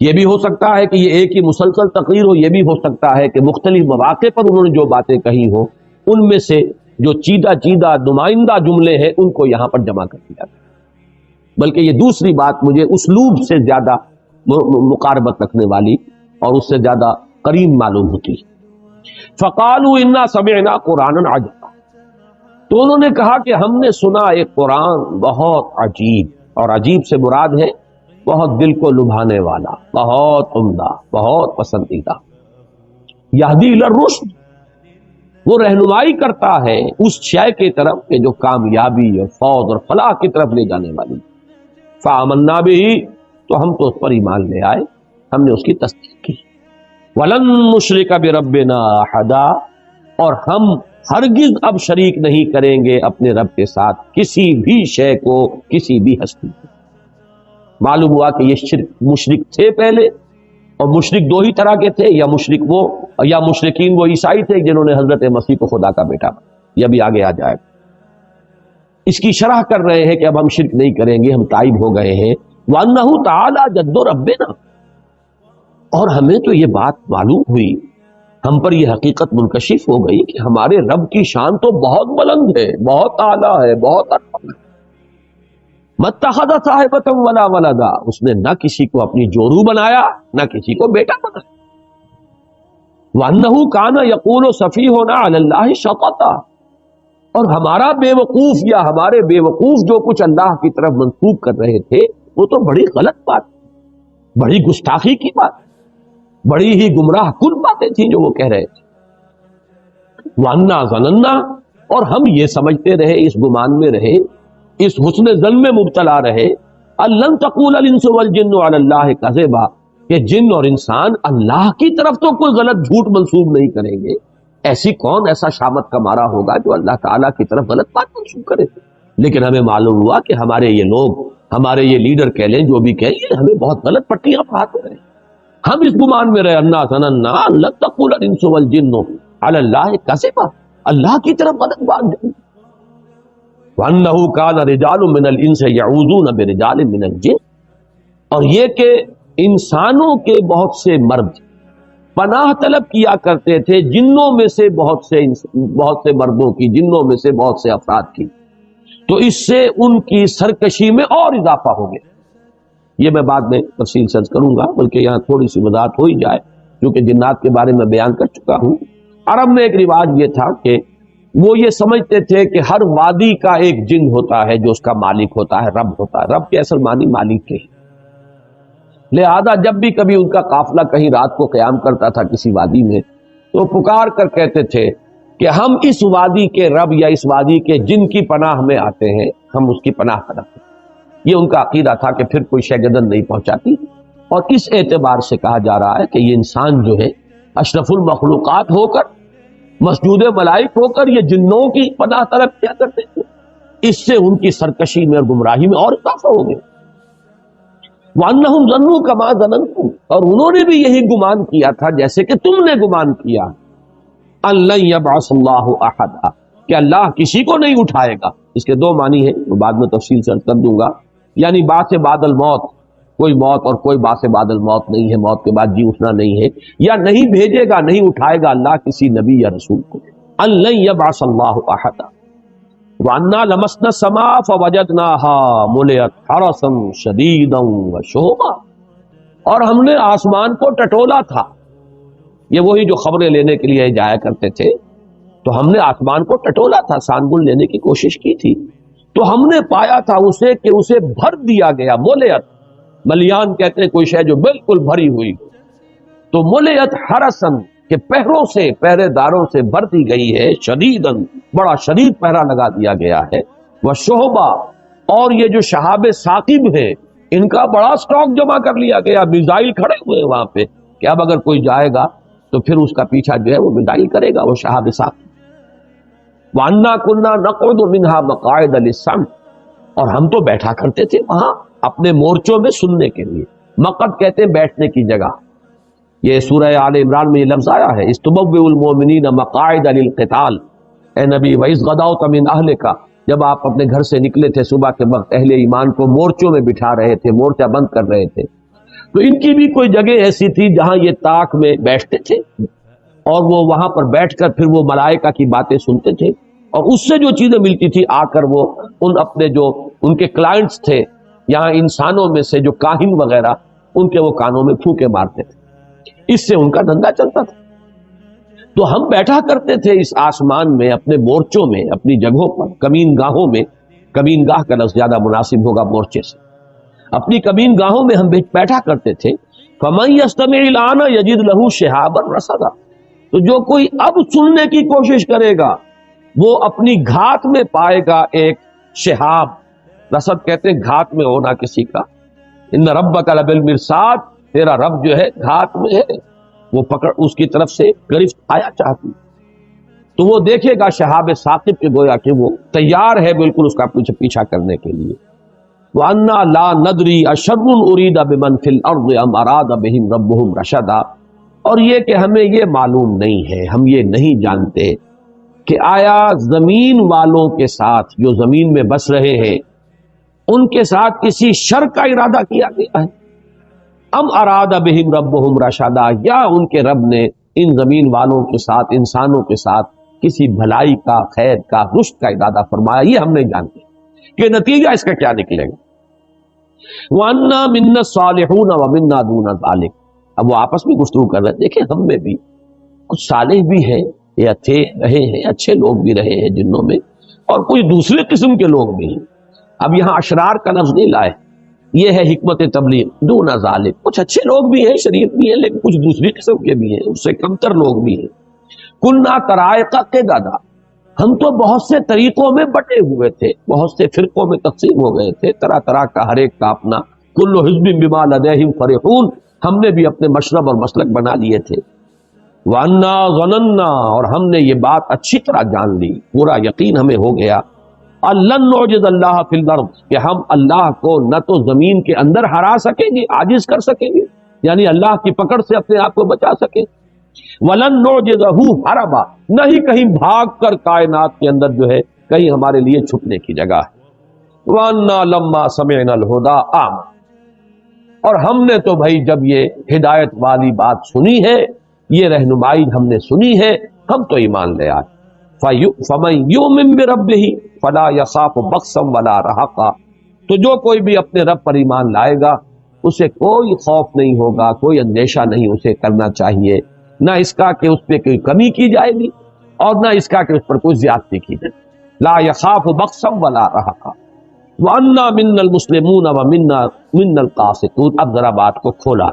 یہ بھی ہو سکتا ہے کہ یہ ایک ہی مسلسل تقریر ہو، یہ بھی ہو سکتا ہے کہ مختلف مواقع پر انہوں نے جو باتیں کہی ہوں ان میں سے جو چیدہ نمائندہ جملے ہیں ان کو یہاں پر جمع کر دیا گیا۔ بلکہ یہ دوسری بات مجھے اسلوب سے زیادہ مقاربت رکھنے والی اور اس سے زیادہ قریب معلوم ہوتی ہے۔ فقالوا انا سمعنا قرانا عجبا، تو انہوں نے کہا کہ ہم نے سنا ایک قرآن بہت عجیب، اور عجیب سے مراد ہے بہت دل کو لبھانے والا، بہت عمدہ، بہت پسندیدہ۔ یہدی الی الرشد، وہ رہنمائی کرتا ہے اس شے کی طرف کہ جو کامیابی اور فوز اور فلاح کی طرف لے جانے والی۔ فآمنا بہ، تو ہم تو اس پر ایمان لے آئے، ہم نے اس کی تصدیق کی۔ ولن نشرک بربنا احدا، اور ہم ہرگز اب شریک نہیں کریں گے اپنے رب کے ساتھ کسی بھی شے کو، کسی بھی ہستی کو۔ معلوم ہوا کہ یہ مشرک تھے پہلے، اور مشرک دو ہی طرح کے تھے، یا مشرک وہ یا مشرکین وہ عیسائی تھے جنہوں نے حضرت مسیح کو خدا کا بیٹا، یہ بھی آگے آ جائے گا۔ اس کی شرح کر رہے ہیں کہ اب ہم شرک نہیں کریں گے، ہم تائب ہو گئے ہیں۔ وَأَنَّهُ تَعَالَى جَدُّ رَبِّنَا، اور ہمیں تو یہ بات معلوم ہوئی، ہم پر یہ حقیقت منکشف ہو گئی کہ ہمارے رب کی شان تو بہت بلند ہے، بہت اعلیٰ ہے، بہت اعلیٰ ہے۔ مَتَّخَذَ صَاحِبَةً وَلَا وَلَدًا، اس نے نہ کسی کو اپنی جورو بنایا نہ کسی کو بیٹا بنایا۔ وَأَنَّهُ كَانَ يَقُولُ سَفِيهُنَا عَلَى اللَّهِ شَطَطًا، اور ہمارا بے وقوف یا ہمارے بے وقوف جو کچھ اللہ کی طرف منسوب کر رہے تھے وہ تو بڑی غلط بات، بڑی گستاخی کی بات، بڑی ہی گمراہ کن باتیں تھیں جو وہ کہہ رہے تھے۔ وَأَنَّا ظَنَنَّا، اور ہم یہ سمجھتے رہے، اس گمان میں رہے، اس حسن ظن میں مبتلا رہے، لن تقول الانس والجن علی اللہ کذبا، کہ جن اور انسان اللہ کی طرف تو کوئی غلط جھوٹ منسوب نہیں کریں گے، ایسی کون ایسا شامت کا مارا ہوگا جو اللہ تعالیٰ کی طرف غلط بات منسوب کرے۔ لیکن ہمیں معلوم ہوا کہ ہمارے یہ لوگ، ہمارے یہ لیڈر کہہ لیں جو بھی کہیں، ہمیں بہت غلط پٹیاں پڑھاتے رہے۔ ہم اس گمان میں رہے انا ظننا لن تقول الانس والجن علی اللہ کذبا، اللہ کی طرف غلط بات جانی، وانه کان رجال من الانس یعوذون برجال من الجن، اور یہ کہ انسانوں کے بہت سے مرد پناہ طلب کیا کرتے تھے جنوں میں سے بہت سے مردوں کی، جنوں میں سے بہت سے افراد کی، تو اس سے ان کی سرکشی میں اور اضافہ ہو گیا۔ یہ میں بعد میں تفصیل سے کروں گا، بلکہ یہاں تھوڑی سی وضاحت ہو ہی جائے کیونکہ جنات کے بارے میں بیان کر چکا ہوں۔ عرب میں ایک رواج یہ تھا کہ وہ یہ سمجھتے تھے کہ ہر وادی کا ایک جن ہوتا ہے جو اس کا مالک ہوتا ہے، رب ہوتا ہے، رب کے اصل معنی مالک کے، لہذا جب بھی کبھی ان کا قافلہ کہیں رات کو قیام کرتا تھا کسی وادی میں تو پکار کر کہتے تھے کہ ہم اس وادی کے رب یا اس وادی کے جن کی پناہ میں آتے ہیں، ہم اس کی پناہ طلب ہیں۔ یہ ان کا عقیدہ تھا کہ پھر کوئی شے گردن نہیں پہنچاتی، اور اس اعتبار سے کہا جا رہا ہے کہ یہ انسان جو ہے اشرف المخلوقات ہو کر، مسجود ملائک ہو کر، یہ جنوں کی پناہ طلب کیا کرتے تھے، اس سے ان کی سرکشی میں اور گمراہی میں اور اضافہ ہو گیا۔ وَأَنَّهُمْ ظَنُّوا كَمَا ظَنَنتُمْ، اور انہوں نے بھی یہی گمان کیا تھا جیسے کہ تم نے گمان کیا، أَن لَّن يَبْعَثَ اللَّهُ أَحَدًا، کہ اللہ کسی کو نہیں اٹھائے گا۔ اس کے دو معنی ہیں، وہ بعد میں تفصیل سے کر دوں گا، یعنی بعث بعد الموت، کوئی موت اور کوئی بعث بعد الموت نہیں ہے، موت کے بعد جی اٹھنا نہیں ہے، یا نہیں بھیجے گا، نہیں اٹھائے گا اللہ کسی نبی یا رسول کو۔ أَن لَّن يَبْعَثَ اللَّهُ أَحَدًا وَأَنَّا لَمَسْنَا السَّمَاءَ فَوَجَدْنَاهَا مُلِئَتْ حَرَسًا شَدِيدًا وَشُهُبًا، اور ہم نے آسمان کو ٹٹولا تھا، یہ وہی جو خبریں لینے کے لیے جایا کرتے تھے، تو ہم نے آسمان کو ٹٹولا تھا، سانگل لینے کی کوشش کی تھی، تو ہم نے پایا تھا اسے کہ اسے بھر دیا گیا۔ مُلِئَت، ملیان کہتے ہیں کوئی شے جو بالکل بھری ہوئی، تو مُلِئَت حَرَسًا کہ پہروں سے، پہرے داروں سے بھر دی گئی ہے، شدیداً بڑا شدید پہرا لگا دیا گیا ہے، وَشُهُبًا، اور یہ جو شہاب ثاقب ہیں ان کا بڑا سٹاک جمع کر لیا گیا، میزائل کھڑے ہوئے وہاں پہ کہ اب اگر کوئی جائے گا تو پھر اس کا پیچھا جو ہے وہ میزائل کرے گا، وہ شہاب ثاقب۔ وَأَنَّا كُنَّا نَقْعُدُ مِنْهَا مَقَاعِدَ لِلسَّمْعِ، اور ہم تو بیٹھا کرتے تھے وہاں اپنے مورچوں میں سننے کے لیے، مقعد کہتے ہیں بیٹھنے کی جگہ۔ یہ سورہ آل عمران میں یہ لفظ آیا ہے، اِسْتُبَوِّئُ الْمُؤْمِنِينَ مَقَاعِدَ لِلْقِتَالِ، اے نبی وَإِذْ غَدَوْتَ مِنْ أَهْلِكَ، جب آپ اپنے گھر سے نکلے تھے صبح کے وقت، اہل ایمان کو مورچوں میں بٹھا رہے تھے، مورچہ بند کر رہے تھے، تو ان کی بھی کوئی جگہ ایسی تھی جہاں یہ تاک میں بیٹھتے تھے، اور وہ وہاں پر بیٹھ کر پھر وہ ملائکہ کی باتیں سنتے تھے، اور اس سے جو چیزیں ملتی تھی آ کر وہ ان اپنے جو ان کے کلائنٹس تھے یہاں انسانوں میں سے جو کاہن وغیرہ، ان کے وہ کانوں میں پھونکے مارتے تھے، اس سے ان کا دھندا چلتا تھا۔ تو ہم بیٹھا کرتے تھے اس آسمان میں اپنے مورچوں میں، اپنی جگہوں پر، کمین گاہوں میں، کمین گاہ کا لفظ زیادہ مناسب ہوگا مورچے سے، اپنی کمین گاہوں میں ہم بیٹھا کرتے تھے۔ فَمَن يَسْتَمِعِ الْآنَ يَجِدْ لَهُ شِهَابًا رَصَدًا، تو جو کوئی اب سننے کی کوشش کرے گا وہ اپنی گھات میں پائے گا ایک شہاب، رصد کہتے ہیں گھات میں ہونا کسی کا، ان ربک لبالمرصاد، تیرا رب جو ہے گھات میں ہے، وہ پکڑ اس کی طرف سے گرفت آیا چاہتی، تو وہ دیکھے گا شہاب ثاقب کے گویا کہ وہ تیار ہے بالکل اس کا پیچھا کرنے کے لیے۔ وَأَنَّا لَا نَدْرِي أَشَرٌّ أُرِيدَ بِمَنْ فِي الْأَرْضِ أَمْ أَرَادَ بِهِمْ رَبُّهُمْ رَشَدًا، اور یہ کہ ہمیں یہ معلوم نہیں ہے، ہم یہ نہیں جانتے کہ آیا زمین والوں کے ساتھ جو زمین میں بس رہے ہیں ان کے ساتھ کسی شر کا ارادہ کیا گیا ہے، ام اراد بہم ربہم رشدا، یا ان کے رب نے ان زمین والوں کے ساتھ، انسانوں کے ساتھ کسی بھلائی کا، خیر کا، رشد کا ارادہ فرمایا، یہ ہم نہیں جانتے کہ نتیجہ اس کا کیا نکلے گا۔ وَأَنَّا مِنَّا الصَّالِحُونَ وَمِنَّا دُونَ ذَلِكَ، اب وہ آپس میں گفتگو کر رہے ہیں، دیکھیں ہم میں بھی کچھ صالح بھی ہیں، یا تھے رہے ہیں، اچھے لوگ بھی رہے ہیں جنوں میں، اور کچھ دوسرے قسم کے لوگ بھی ہیں۔ اب یہاں اشرار کا لفظ نہیں لائے، یہ ہے حکمت تبلیغ، دون ذالک، کچھ اچھے لوگ بھی ہیں، شریف بھی ہیں، لیکن کچھ دوسری قسم کے بھی ہیں، اس سے کمتر لوگ بھی ہیں۔ کننا طرائق قددا، ہم تو بہت سے طریقوں میں بٹے ہوئے تھے، بہت سے فرقوں میں تقسیم ہو گئے تھے، طرح طرح کا ہر ایک کا اپنا، کل حزب بما لدیہم فرحون، ہم نے بھی اپنے مشرب اور مسلک بنا لیے تھے۔ وَأَنَّا ظَنَنَّا، اور ہم نے یہ بات اچھی طرح جان لی، پورا یقین ہمیں ہو گیا، لَن نُعْجِزَ اللَّهَ فِي الْأَرْضِ، کہ ہم اللہ کو نہ تو زمین کے اندر ہرا سکیں گے، عاجز کر سکیں گے، یعنی اللہ کی پکڑ سے اپنے آپ کو بچا سکے. وَلَن نُعْجِزَهُ هَرَبًا، نہ ہی کہیں بھاگ کر کائنات کے اندر جو ہے کہیں ہمارے لیے چھپنے کی جگہ ہے. وَأَنَّا لَمَّا سَمِعْنَا الْهُدَىٰ آمَنَّا، اور ہم نے تو بھائی جب یہ ہدایت والی بات سنی ہے، یہ رہنمائی ہم نے سنی ہے، ہم تو ایمان لے آئے. فَمَن يُؤْمِن بِرَبِّهِ فَلَا يَخَافُ بَخْسًا وَلَا رَهَقًا، تو جو کوئی بھی اپنے رب پر ایمان لائے گا اسے کوئی خوف نہیں ہوگا، کوئی اندیشہ نہیں اسے کرنا چاہیے، نہ اس کا کہ اس پہ کوئی کمی کی جائے گی اور نہ اس کا کہ اس پر کوئی زیادتی کی جائے. لا يخاف بخسا ولا رہقا وَأَنَّا مِنَّا الْمُسْلِمُونَ وَمِنَّا الْقَاسِطُونَ. اب ذرا بات کو کھولا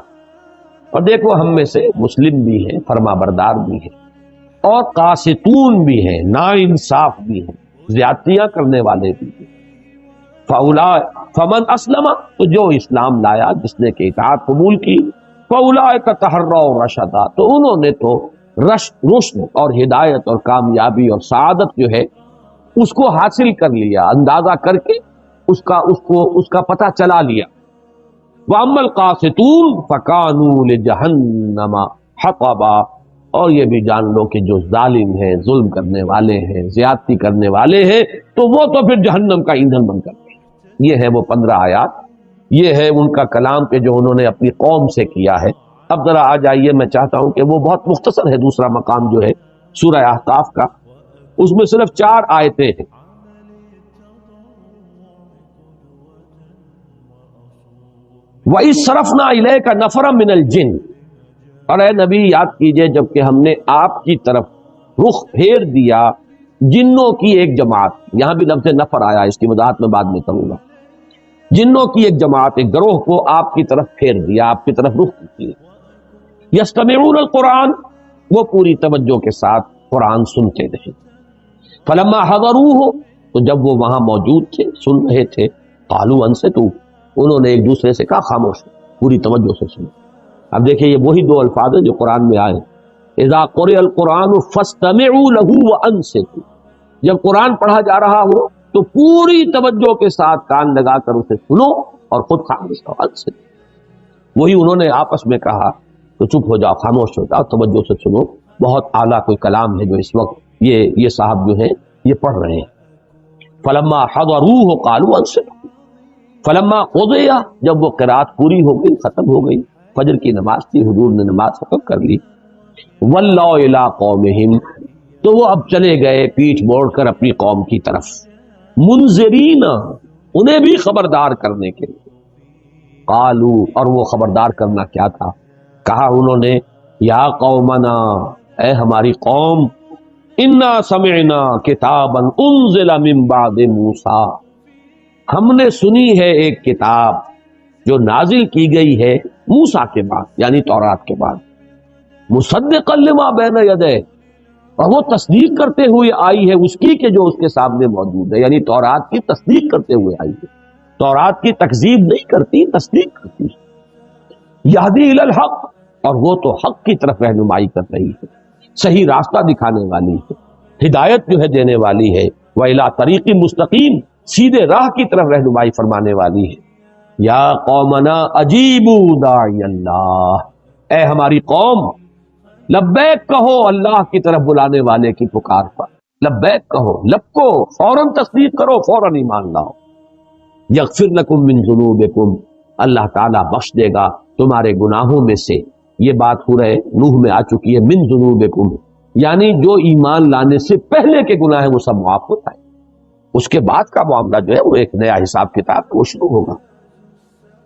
اور دیکھو، ہم میں سے مسلم بھی ہیں، فرما بردار بھی ہیں، اور قاسطون بھی ہیں، نا انصاف بھی ہیں، زیادتیاں کرنے والے بھی ہیں. فمن اسلم، تو جو اسلام لایا، جس نے کہ اطاعت قبول کی، فاولئک تحروا رشدا، تو انہوں نے تو رشد اور ہدایت اور کامیابی اور سعادت جو ہے اس کو حاصل کر لیا، اندازہ کر کے اس کا پتہ چلا لیا. واما القاسطون فکانوا لجہنم حطبا، اور یہ بھی جان لو کہ جو ظالم ہیں، ظلم کرنے والے ہیں، زیادتی کرنے والے ہیں، تو وہ تو پھر جہنم کا ایندھن بن کر گئے. یہ ہے وہ 15 آیات، یہ ہے ان کا کلام کہ جو انہوں نے اپنی قوم سے کیا ہے. اب ذرا آ جائیے، میں چاہتا ہوں کہ وہ بہت مختصر ہے دوسرا مقام جو ہے سورہ احقاف کا، اس میں صرف 4 آیتیں ہیں. وَإِذْ صَرَفْنَا إِلَيْكَ نَفَرًا مِنَ الْجِنِّ، اور اے نبی یاد کیجئے جب کہ ہم نے آپ کی طرف رخ پھیر دیا جنوں کی ایک جماعت. یہاں بھی لفظ نفر آیا، اس کی وضاحت میں بعد میں کروں گا. جنوں کی ایک جماعت، ایک گروہ کو آپ کی طرف پھیر دیا، آپ کی طرف رخ کیا. یستمعون القرآن، وہ پوری توجہ کے ساتھ قرآن سنتے رہے. فلما حضروہ، تو جب وہ وہاں موجود تھے، سن رہے تھے، قالوا انصتوا، انہوں نے ایک دوسرے سے کہا خاموش، پوری توجہ سے سنو. اب دیکھیں یہ وہی 2 الفاظ ہیں جو قرآن میں آئے، اذا قرئ القرآن فاستمعوا له وانصتوا، جب قرآن پڑھا جا رہا ہو تو پوری توجہ کے ساتھ کان لگا کر اسے سنو اور خود خاموش ہو. وہی انہوں نے آپس میں کہا تو چپ ہو جاؤ، خاموش ہو جاؤ، توجہ سے سنو. بہت اعلیٰ کوئی کلام ہے جو اس وقت یہ صاحب جو ہیں یہ پڑھ رہے ہیں. فلما حضروہ قالوا انصتوا فلما قضی، جب وہ قرات پوری ہو گئی، ختم ہو گئی، فجر کی نماز تھی، حضور نے نماز ختم کر لی. ولوا الی قومہم، تو وہ اب چلے گئے پیٹھ موڑ کر اپنی قوم کی طرف. منذرین، انہیں بھی خبردار کرنے کے لیے. قالو، اور وہ خبردار کرنا کیا تھا؟ کہا انہوں نے یا قومنا، اے ہماری قوم، انا سمعنا کتابا انزل من بعد موسیٰ، ہم نے سنی ہے ایک کتاب جو نازل کی گئی ہے موسیٰ کے بعد، یعنی تورات کے بعد. مصدقا لما بین یدیہ، اور وہ تصدیق کرتے ہوئے آئی ہے اس کی کہ جو اس کے سامنے موجود ہے، یعنی تورات کی تصدیق کرتے ہوئے آئی ہے. تورات کی تکذیب نہیں کرتی، تصدیق کرتی ہے. یہدی الی الحق، اور وہ تو حق کی طرف رہنمائی کر رہی ہے، صحیح راستہ دکھانے والی ہے، ہدایت جو ہے دینے والی ہے. وَإِلَىٰ طَرِيقٍ مُسْتَقِيمٍ، سیدھے راہ کی طرف رہنمائی فرمانے والی ہے. یا قومنا اجیبوا داعی اللہ، اے ہماری قوم لبیک کہو اللہ کی طرف بلانے والے کی پکار پر. لبیک کہو، لب کو فوراً تصدیق کرو، فوراً ایمان لاؤ. یغفر لکم من ذنوبکم، اللہ تعالیٰ بخش دے گا تمہارے گناہوں میں سے. یہ بات سورہ نوح میں آ چکی ہے، من ذنوبکم، یعنی جو ایمان لانے سے پہلے کے گناہ ہیں وہ سب معاف ہوتا ہے. اس کے بعد کا معاملہ جو ہے وہ ایک نیا حساب کتاب وہ شروع ہوگا.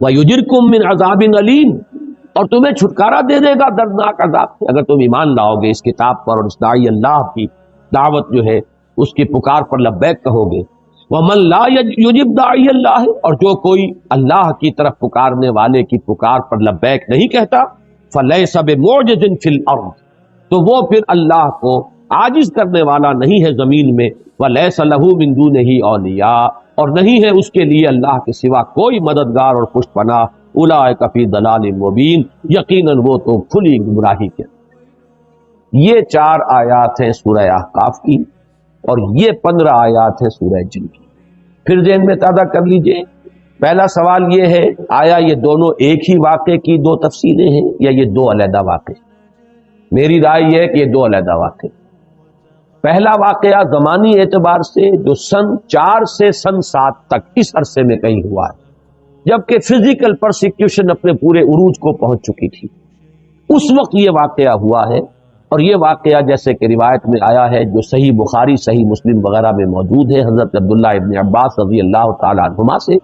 وَيُجِرْكُم مِّنْ عَذَابٍ أَلِيمٍ، اور تمہیں چھٹکارا دے دے گا دردناک عذاب سے اگر تم ایمان لاؤ گے اس کتاب پر اور اس داعی اللہ کی دعوت جو ہے اس کی پکار پر لبیک کہو گے. وَمَن لَا يُجِبْ دَاعِيَ اللَّهِ، اور جو کوئی اللہ کی طرف پکارنے والے کی پکار پر لبیک نہیں کہتا، فَلَيْسَ بِمُعْجِزٍ فِي الْأَرْضِ، تو وہ پھر اللہ کو عاجز کرنے والا نہیں ہے زمین میں. وَلَيْسَ لَهُ مِن دُونِهِ أَوْلِيَاء، اور نہیں ہے اس کے لیے اللہ کے سوا کوئی مددگار اور پشت پناہ. اولئک فی ضلال مبین، یقیناً وہ تو کھلی گمراہی کے. یہ 4 آیات ہیں سورہ احقاف کی، اور یہ 15 آیات ہیں سورہ جن کی. پھر ذہن میں تازہ کر لیجئے پہلا سوال یہ ہے، آیا یہ دونوں ایک ہی واقعے کی دو تفصیلیں ہیں یا یہ دو علیحدہ واقعے؟ میری رائے یہ ہے کہ یہ دو علیحدہ واقعے۔ پہلا واقعہ زمانی اعتبار سے جو سن 4 سے سن 7 تک اس عرصے میں کہیں ہوا ہے، جبکہ فزیکل پرسیکیوشن اپنے پورے عروج کو پہنچ چکی تھی، اس وقت یہ واقعہ ہوا ہے۔ اور یہ واقعہ جیسے کہ روایت میں آیا ہے جو صحیح بخاری صحیح مسلم وغیرہ میں موجود ہے، حضرت عبداللہ ابن عباس رضی اللہ تعالیٰ عنہما سے،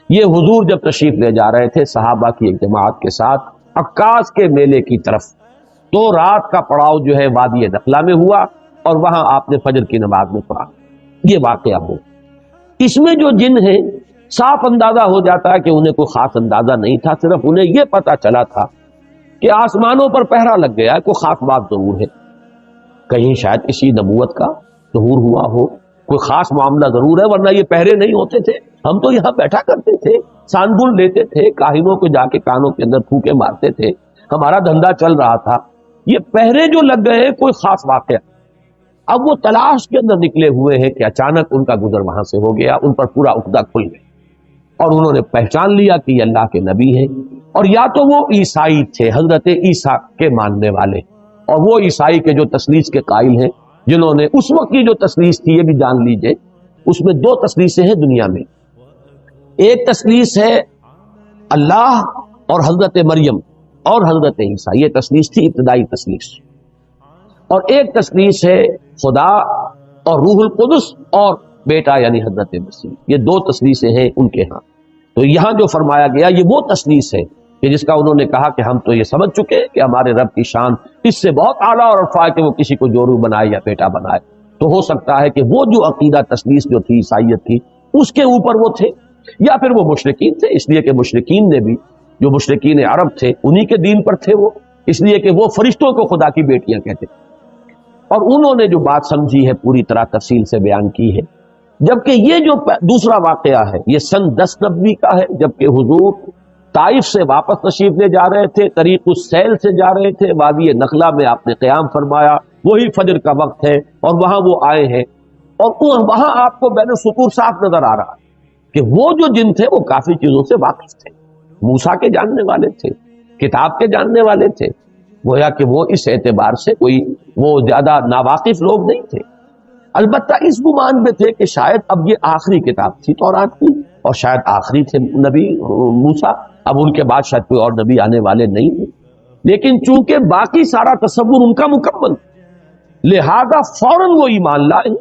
یہ حضور جب تشریف لے جا رہے تھے صحابہ کی ایک جماعت کے ساتھ عکاظ کے میلے کی طرف، تو رات کا پڑاؤ جو ہے وادی نخلا میں ہوا اور وہاں آپ نے فجر کی نماز میں پڑھا، یہ واقعہ ہو۔ اس میں جو جن ہیں صاف اندازہ ہو جاتا ہے کہ انہیں کوئی خاص اندازہ نہیں تھا، صرف انہیں یہ پتا چلا تھا کہ آسمانوں پر پہرا لگ گیا ہے، کوئی خاص بات ضرور ہے، کہیں شاید کسی نبوت کا ظہور ہوا ہو، کوئی خاص معاملہ ضرور ہے، ورنہ یہ پہرے نہیں ہوتے تھے، ہم تو یہاں بیٹھا کرتے تھے، سانبل لیتے تھے، کاہنوں کو جا کے کانوں کے اندر پھونکے مارتے تھے، ہمارا دھندا چل رہا تھا، یہ پہرے جو لگ گئے کوئی خاص واقعہ۔ اب وہ تلاش کے اندر نکلے ہوئے ہیں کہ اچانک ان کا گزر وہاں سے ہو گیا، ان پر پورا عقدہ کھل گیا اور انہوں نے پہچان لیا کہ یہ اللہ کے نبی ہیں، اور یا تو وہ عیسائی تھے، حضرت عیسیٰ کے ماننے والے، اور وہ عیسائی کے جو تثلیث کے قائل ہیں، جنہوں نے اس وقت کی جو تثلیث تھی، یہ بھی جان لیجئے اس میں دو تثلیثیں ہیں دنیا میں، ایک تثلیث ہے اللہ اور حضرت مریم اور حضرت عیسیٰ، یہ تثلیث تھی ابتدائی تثلیث، اور ایک تثلیث ہے خدا اور روح القدس اور بیٹا یعنی حضرت مسیح، یہ دو تثلیثیں ہیں ان کے ہاں۔ تو یہاں جو فرمایا گیا یہ وہ تثلیث ہے کہ جس کا انہوں نے کہا کہ ہم تو یہ سمجھ چکے کہ ہمارے رب کی شان اس سے بہت اعلیٰ اور ارفع ہے کہ وہ کسی کو جورو بنائے یا بیٹا بنائے، تو ہو سکتا ہے کہ وہ جو عقیدہ تثلیث جو تھی عیسائیت کی اس کے اوپر وہ تھے، یا پھر وہ مشرکین تھے، اس لیے کہ مشرکین نے بھی جو مشرکین عرب تھے انہی کے دین پر تھے وہ، اس لیے کہ وہ فرشتوں کو خدا کی بیٹیاں کہتے تھے، اور انہوں نے جو بات سمجھی ہے پوری طرح تفصیل سے بیان کی ہے۔ جبکہ یہ جو دوسرا واقعہ ہے یہ سن 10 نبوی کا ہے، جبکہ حضور طائف سے واپس تشریف لے جا رہے تھے، طریق السیل سے جا رہے تھے، وادی نخلا میں آپ نے قیام فرمایا، وہی فجر کا وقت ہے اور وہاں وہ آئے ہیں، اور وہاں آپ کو بین السطور صاف نظر آ رہا کہ وہ جو جن تھے وہ کافی چیزوں سے واقف تھے، موسیٰ کے جاننے والے تھے، کتاب کے جاننے والے تھے، گویا کہ وہ اس اعتبار سے کوئی وہ زیادہ ناواقف لوگ نہیں تھے، البتہ اس گمان میں تھے کہ شاید اب یہ آخری کتاب تھی تورات کی، اور شاید آخری تھے نبی موسیٰ، اب ان کے بعد شاید کوئی اور نبی آنے والے نہیں ہیں، لیکن چونکہ باقی سارا تصور ان کا مکمل، لہذا فوراً وہ ایمان لائے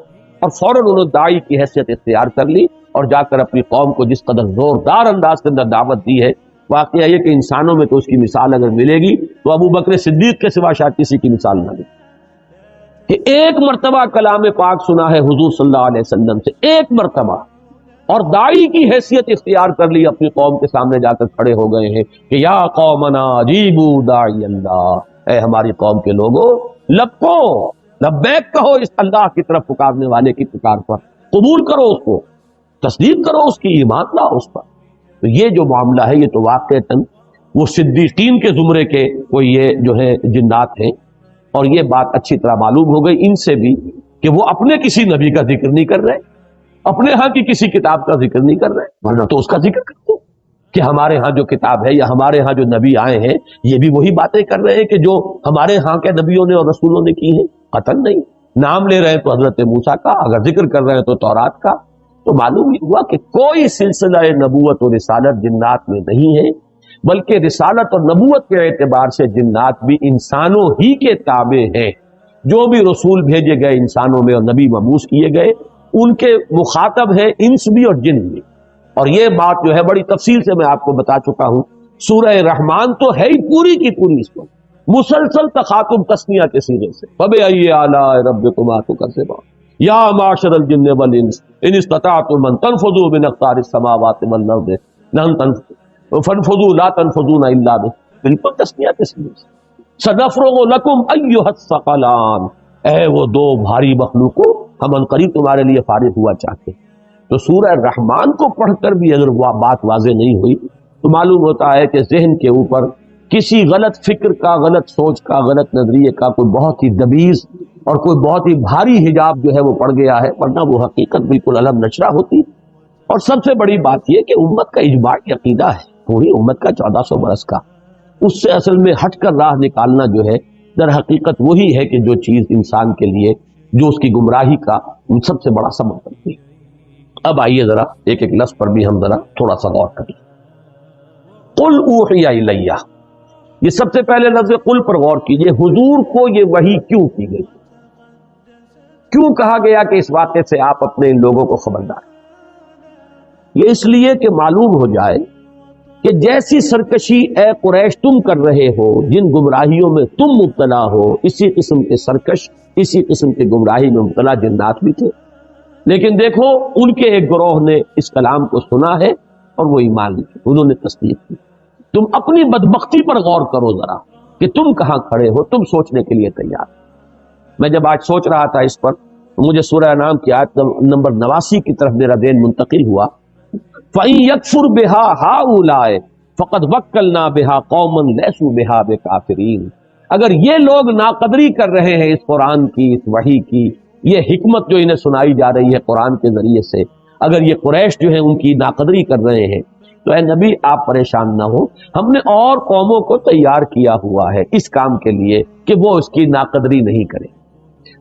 اور فوراً انہوں نے داعی کی حیثیت اختیار کر لی اور جا کر اپنی قوم کو جس قدر زوردار انداز کے اندر دعوت دی ہے، واقعہ یہ کہ انسانوں میں تو اس کی مثال اگر ملے گی تو ابو بکر صدیق کے سوا شاید کسی کی مثال نہ ملے، کہ ایک مرتبہ کلام پاک سنا ہے حضور صلی اللہ علیہ وسلم سے، ایک مرتبہ، اور داعی کی حیثیت اختیار کر لی، اپنی قوم کے سامنے جا کر کھڑے ہو گئے ہیں کہ یا قومنا اجیبوا داعی اللہ، اے ہماری قوم کے لوگوں لبکو، لبیک کہو اس اللہ کی طرف پکارنے والے کی پکار پر، قبول کرو اس کو، تصدیق کرو اس کی، ایمان لاؤ اس پر۔ تو یہ جو معاملہ ہے یہ تو واقعتاً وہ صدیقین کے زمرے کے وہ یہ جو ہے جنات ہیں، اور یہ بات اچھی طرح معلوم ہو گئی ان سے بھی کہ وہ اپنے کسی نبی کا ذکر نہیں کر رہے، اپنے ہاں کی کسی کتاب کا ذکر نہیں کر رہے، ورنہ تو اس کا ذکر کرتے کہ ہمارے ہاں جو کتاب ہے یا ہمارے ہاں جو نبی آئے ہیں یہ بھی وہی باتیں کر رہے ہیں کہ جو ہمارے ہاں کے نبیوں نے اور رسولوں نے کی ہیں، قطعاً نہیں۔ نام لے رہے ہیں تو حضرت موسیٰ کا، اگر ذکر کر رہے ہیں تو تورات کا، تو معلوم یہ ہوا کہ کوئی سلسلہ نبوت و رسالت جنات میں نہیں ہے، بلکہ رسالت اور نبوت کے اعتبار سے جنات بھی انسانوں ہی کے تابع ہیں، جو بھی رسول بھیجے گئے انسانوں میں اور نبی مبعوث کیے گئے ان کے مخاطب ہیں انس بھی اور جن بھی، اور یہ بات جو ہے بڑی تفصیل سے میں آپ کو بتا چکا ہوں۔ سورہ رحمان تو ہے ہی پوری کی پوری اس کو مسلسل تخاطب تسنیہ کے صیغے سے، فَبِأَيِّ آلَاءِ رَبِّكُمَا تُكَذِّبَانِ یا معاشر الجن والانس ان استطعتم ان تنفذوا من اقطار السماوات والارض فانفذوا لا تنفذون الا بالکل تسنیہ کے صیغے سے، سنفرغ لکم ایھا الثقلان، اے وہ دو بھاری مخلوقوں ہم ان قریب تمہارے لیے فارغ ہوا چاہتے۔ تو سورہ رحمان کو پڑھ کر بھی اگر وہ بات واضح نہیں ہوئی تو معلوم ہوتا ہے کہ ذہن کے اوپر کسی غلط فکر کا، غلط سوچ کا، غلط نظریے کا کوئی بہت ہی دبیز اور کوئی بہت ہی بھاری حجاب جو ہے وہ پڑ گیا ہے، ورنہ وہ حقیقت بالکل علم نشرہ ہوتی اور سب سے بڑی بات یہ کہ امت کا اجماعی عقیدہ ہے، پوری امت کا 1400 برس کا، اس سے اصل میں ہٹ کر راہ نکالنا جو ہے در حقیقت وہی ہے کہ جو چیز انسان کے لیے جو اس کی گمراہی کا سب سے بڑا سبب بنتی ہے۔ اب آئیے ذرا ایک ایک لفظ پر بھی ہم ذرا تھوڑا سا غور کریں۔ قل اوحی الیہ، یہ سب سے پہلے لفظ قل پر غور کیجئے، حضور کو یہ وحی کیوں کی گئی، کیوں کہا گیا کہ اس واقعے سے آپ اپنے ان لوگوں کو خبردار؟ یہ اس لیے کہ معلوم ہو جائے کہ جیسی سرکشی اے قریش تم کر رہے ہو، جن گمراہیوں میں تم مبتلا ہو، اسی قسم کے سرکش، اسی قسم کے گمراہی میں مبتلا جنات بھی تھے، لیکن دیکھو ان کے ایک گروہ نے اس کلام کو سنا ہے اور وہ ایمان لے، انہوں نے تصدیق کی۔ تم اپنی بدبختی پر غور کرو ذرا کہ تم کہاں کھڑے ہو، تم سوچنے کے لیے تیار۔ میں جب آج سوچ رہا تھا اس پر، مجھے سورہ انعام کی آیت نمبر 89 کی طرف میرا ذہن منتقل ہوا، فَإِن يَكْفُرْ بِهَا هَؤُلَاءِ فَقَدْ وَكَّلْنَا بِهَا قَوْمًا لَيْسُوا بِهَا بِكَافِرِينَ، اگر یہ لوگ ناقدری کر رہے ہیں اس قرآن کی، اس وحی کی، یہ حکمت جو انہیں سنائی جا رہی ہے قرآن کے ذریعے سے، اگر یہ قریش جو ہیں ان کی ناقدری کر رہے ہیں تو اے نبی آپ پریشان نہ ہو، ہم نے اور قوموں کو تیار کیا ہوا ہے اس کام کے لیے کہ وہ اس کی ناقدری نہیں کریں،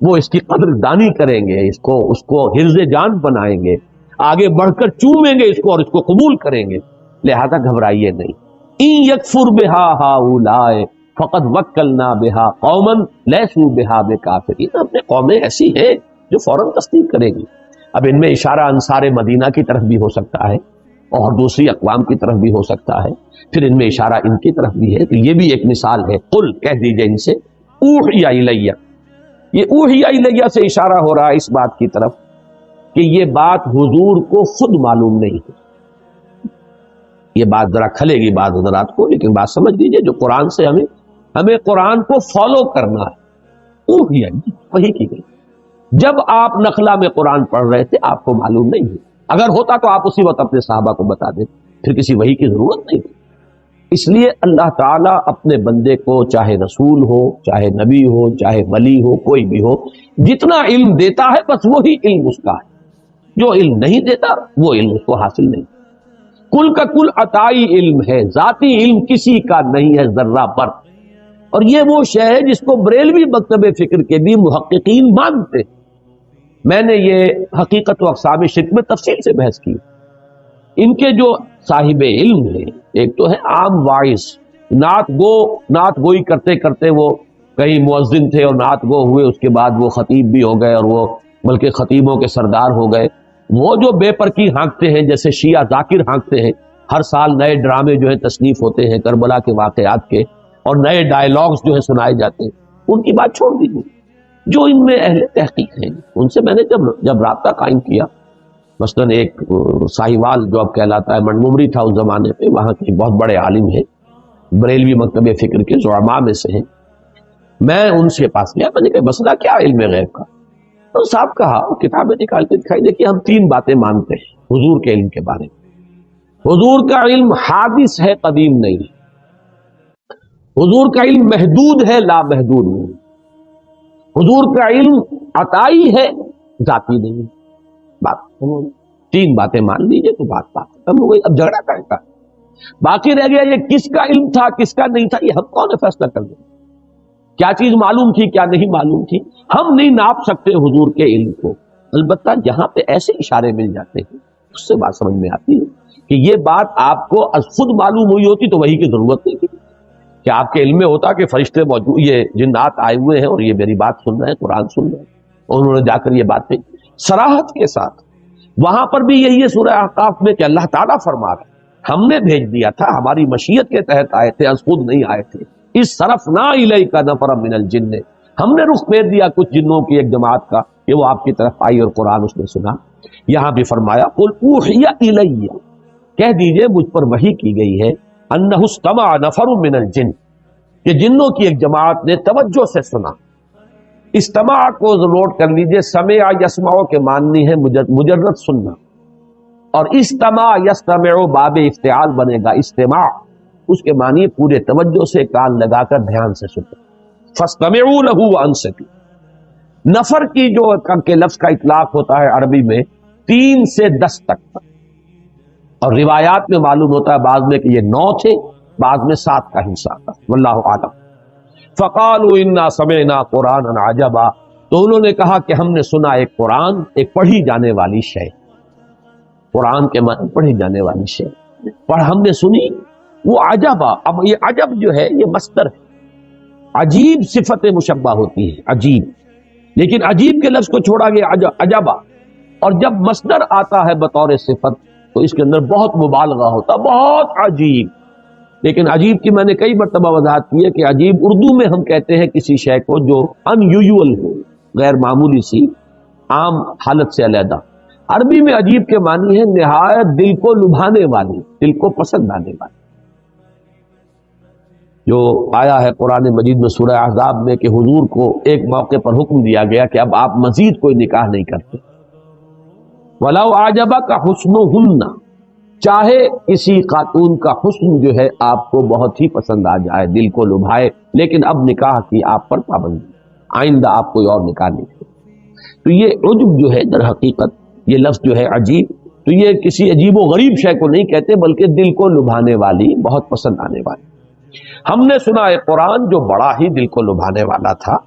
وہ اس کی قدر دانی کریں گے، اس کو حرز جان بنائیں گے، آگے بڑھ کر چومیں گے اس کو اور اس کو قبول کریں گے، لہذا گھبرائیے نہیں۔ ان یکفر بها هؤلاء فقد وکلنا بها قوما لیسوا بها بکافرین، اپنے قومیں ایسی ہیں جو فوراً تصدیق کرے گی۔ اب ان میں اشارہ انصار مدینہ کی طرف بھی ہو سکتا ہے اور دوسری اقوام کی طرف بھی ہو سکتا ہے، پھر ان میں اشارہ ان کی طرف بھی ہے، تو یہ بھی ایک مثال ہے۔ قل کہہ دیجئے ان سے، اوحی الیہ، یہ اوحی الیہ سے اشارہ ہو رہا ہے اس بات کی طرف کہ یہ بات حضور کو خود معلوم نہیں ہے۔ یہ بات ذرا کھلے گی بعض حضرات کو، لیکن بات سمجھ لیجئے، جو قرآن سے ہمیں قرآن کو فالو کرنا ہے، اوحی وہی کی گئی۔ جب آپ نخلا میں قرآن پڑھ رہے تھے آپ کو معلوم نہیں ہے، اگر ہوتا تو آپ اسی وقت اپنے صحابہ کو بتا دیتے، پھر کسی وحی کی ضرورت نہیں تھی۔ اس لیے اللہ تعالیٰ اپنے بندے کو، چاہے رسول ہو، چاہے نبی ہو، چاہے ولی ہو، کوئی بھی ہو، جتنا علم دیتا ہے بس وہی علم اس کا ہے، جو علم نہیں دیتا وہ علم اس کو حاصل نہیں۔ کل کا کل عطائی علم ہے، ذاتی علم کسی کا نہیں ہے ذرہ پر، اور یہ وہ شے ہے جس کو بریلوی مکتب فکر کے بھی محققین مانتے ہیں۔ میں نے یہ حقیقت و اقسام شرک میں تفصیل سے بحث کی۔ ان کے جو صاحب علم ہیں، ایک تو ہے عام واعظ، نعت گوئی کرتے کرتے وہ کہیں مؤذن تھے اور نعت گو ہوئے، اس کے بعد وہ خطیب بھی ہو گئے اور وہ بلکہ خطیبوں کے سردار ہو گئے۔ وہ جو بے پرکی ہانکتے ہیں، جیسے شیعہ ذاکر ہانکتے ہیں، ہر سال نئے ڈرامے جو ہیں تصنیف ہوتے ہیں کربلا کے واقعات کے، اور نئے ڈائیلاگز جو ہیں سنائے جاتے ہیں، ان کی بات چھوڑ دیجیے۔ جو ان میں اہل تحقیق ہیں ان سے میں نے جب رابطہ قائم کیا، مثلا ایک ساہیوال جو اب کہلاتا ہے، منمومری تھا اس زمانے پہ، وہاں کے بہت بڑے عالم ہیں، بریلوی مکتب فکر کے زعماء میں سے ہیں، میں ان سے پاس گیا، میں نے کہا مسئلہ کیا علم غیب کا؟ تو صاحب کہا، کتابیں نکال کے دکھائی، دیکھیے ہم 3 باتیں مانتے ہیں حضور کے علم کے بارے میں۔ حضور کا علم حادث ہے، قدیم نہیں۔ حضور کا علم محدود ہے، لا محدود نہیں۔ حضور کا علم عطائی ہے، ذاتی نہیں۔ بات 3 باتیں مان لیجئے تو بات ختم ہو گئی۔ اب جھگڑا کرے گا، باقی رہ گیا یہ کس کا علم تھا کس کا نہیں تھا، یہ ہم کون فیصلہ کر دیں؟ کیا چیز معلوم تھی کیا نہیں معلوم تھی، ہم نہیں ناپ سکتے حضور کے علم کو۔ البتہ جہاں پہ ایسے اشارے مل جاتے ہیں اس سے بات سمجھ میں آتی ہے کہ یہ بات آپ کو از خود معلوم ہوئی ہوتی تو وحی کی ضرورت نہیں تھی، کہ آپ کے علم میں ہوتا کہ فرشتے موجود، یہ جنات آئے ہوئے ہیں اور یہ میری بات سن رہے ہیں، قرآن سن رہے ہیں، اور انہوں نے جا کر یہ باتیں صراحت کے ساتھ۔ وہاں پر بھی یہی ہے سورہ احقاف میں کہ اللہ تعالیٰ فرما رہے ہم نے بھیج دیا تھا، ہماری مشیت کے تحت آئے تھے، از خود نہیں آئے تھے۔ اس صرفنا الیک نفرا من الجن، ہم نے رخ پھیر دیا کچھ جنوں کی ایک جماعت کا کہ وہ آپ کی طرف آئی اور قرآن اس نے سنا۔ یہاں بھی فرمایا قل اوحی الی، کہہ دیجئے مجھ پر وحی کی گئی ہے، انہ استمع نفر من الجن، کہ جنوں کی ایک جماعت نے توجہ سے سنا۔ استماع کو نوٹ کر لیجئے، سمع یسمع کے معنی ہے مجرد سننا، اور استماع یستمع باب افتعال بنے گا، استماع اس کے معنی پورے توجہ سے کان لگا کر دھیان سے سننا۔ فاستمعوا له وانصتوا، نفر کی جو کے لفظ کا اطلاق ہوتا ہے عربی میں 3 سے 10 تک، اور روایات میں معلوم ہوتا ہے بعض میں کہ یہ 9 تھے، بعض میں 7 کا حصہ تھا، واللہ اعلم۔ فقالوا انا سمعنا قرانا عجبا، تو انہوں نے کہا کہ ہم نے سنا ایک قرآن، ایک پڑھی جانے والی شے، قرآن کے معنی پڑھی جانے والی شے، پر ہم نے سنی وہ عجبا۔ اب یہ عجب جو ہے یہ مصدر ہے، عجیب صفت مشبہ ہوتی ہے، عجیب، لیکن عجیب کے لفظ کو چھوڑا گیا عجبا، اور جب مصدر آتا ہے بطور صفت تو اس کے اندر بہت مبالغہ ہوتا، بہت عجیب۔ لیکن عجیب کی میں نے کئی مرتبہ وضاحت کی ہے کہ عجیب اردو میں ہم کہتے ہیں کسی شے کو جو ان یوزول ہو، غیر معمولی سی، عام حالت سے علیحدہ۔ عربی میں عجیب کے معنی ہے نہایت دل کو لبھانے والی، دل کو پسند آنے والی، جو آیا ہے قرآن مجید میں سورہ احزاب میں کہ حضور کو ایک موقع پر حکم دیا گیا کہ اب آپ مزید کوئی نکاح نہیں کرتے۔ وَلَوْ أَعْجَبَكَ حُسْنُهُنَّ، چاہے کسی خاتون کا حسن جو ہے آپ کو بہت ہی پسند آ جائے، دل کو لبھائے، لیکن اب نکاح کی آپ پر پابندی، آئندہ آپ کوئی اور نکاح نہیں کریں۔ تو یہ عجب جو ہے در حقیقت یہ لفظ جو ہے عجیب، تو یہ کسی عجیب و غریب شے کو نہیں کہتے بلکہ دل کو لبھانے والی، بہت پسند آنے والی۔ ہم نے سنا ہے قرآن جو بڑا ہی دل کو لبھانے والا تھا۔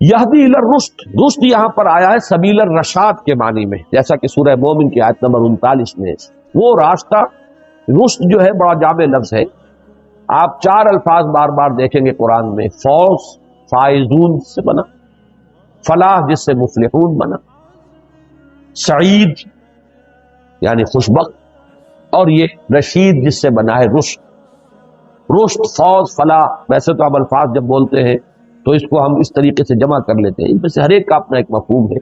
یہدی الی الرشد، رشد یہاں پر آیا ہے سبیل الرشاد کے معنی میں، جیسا کہ سورہ مومن کی آیت نمبر 39 میں وہ راستہ، رشد جو ہے بڑا جامع لفظ ہے۔ آپ 4 الفاظ بار بار دیکھیں گے قرآن میں، فوز فائزون سے بنا، فلاح جس سے مفلحون بنا، سعید یعنی خوشبخت، اور یہ رشید جس سے بنا ہے رشد۔ رشد، فوز، فلاح، ویسے تو اب الفاظ جب بولتے ہیں تو اس کو ہم اس طریقے سے جمع کر لیتے ہیں، ان میں سے ہر ایک کا اپنا ایک مفہوم ہے۔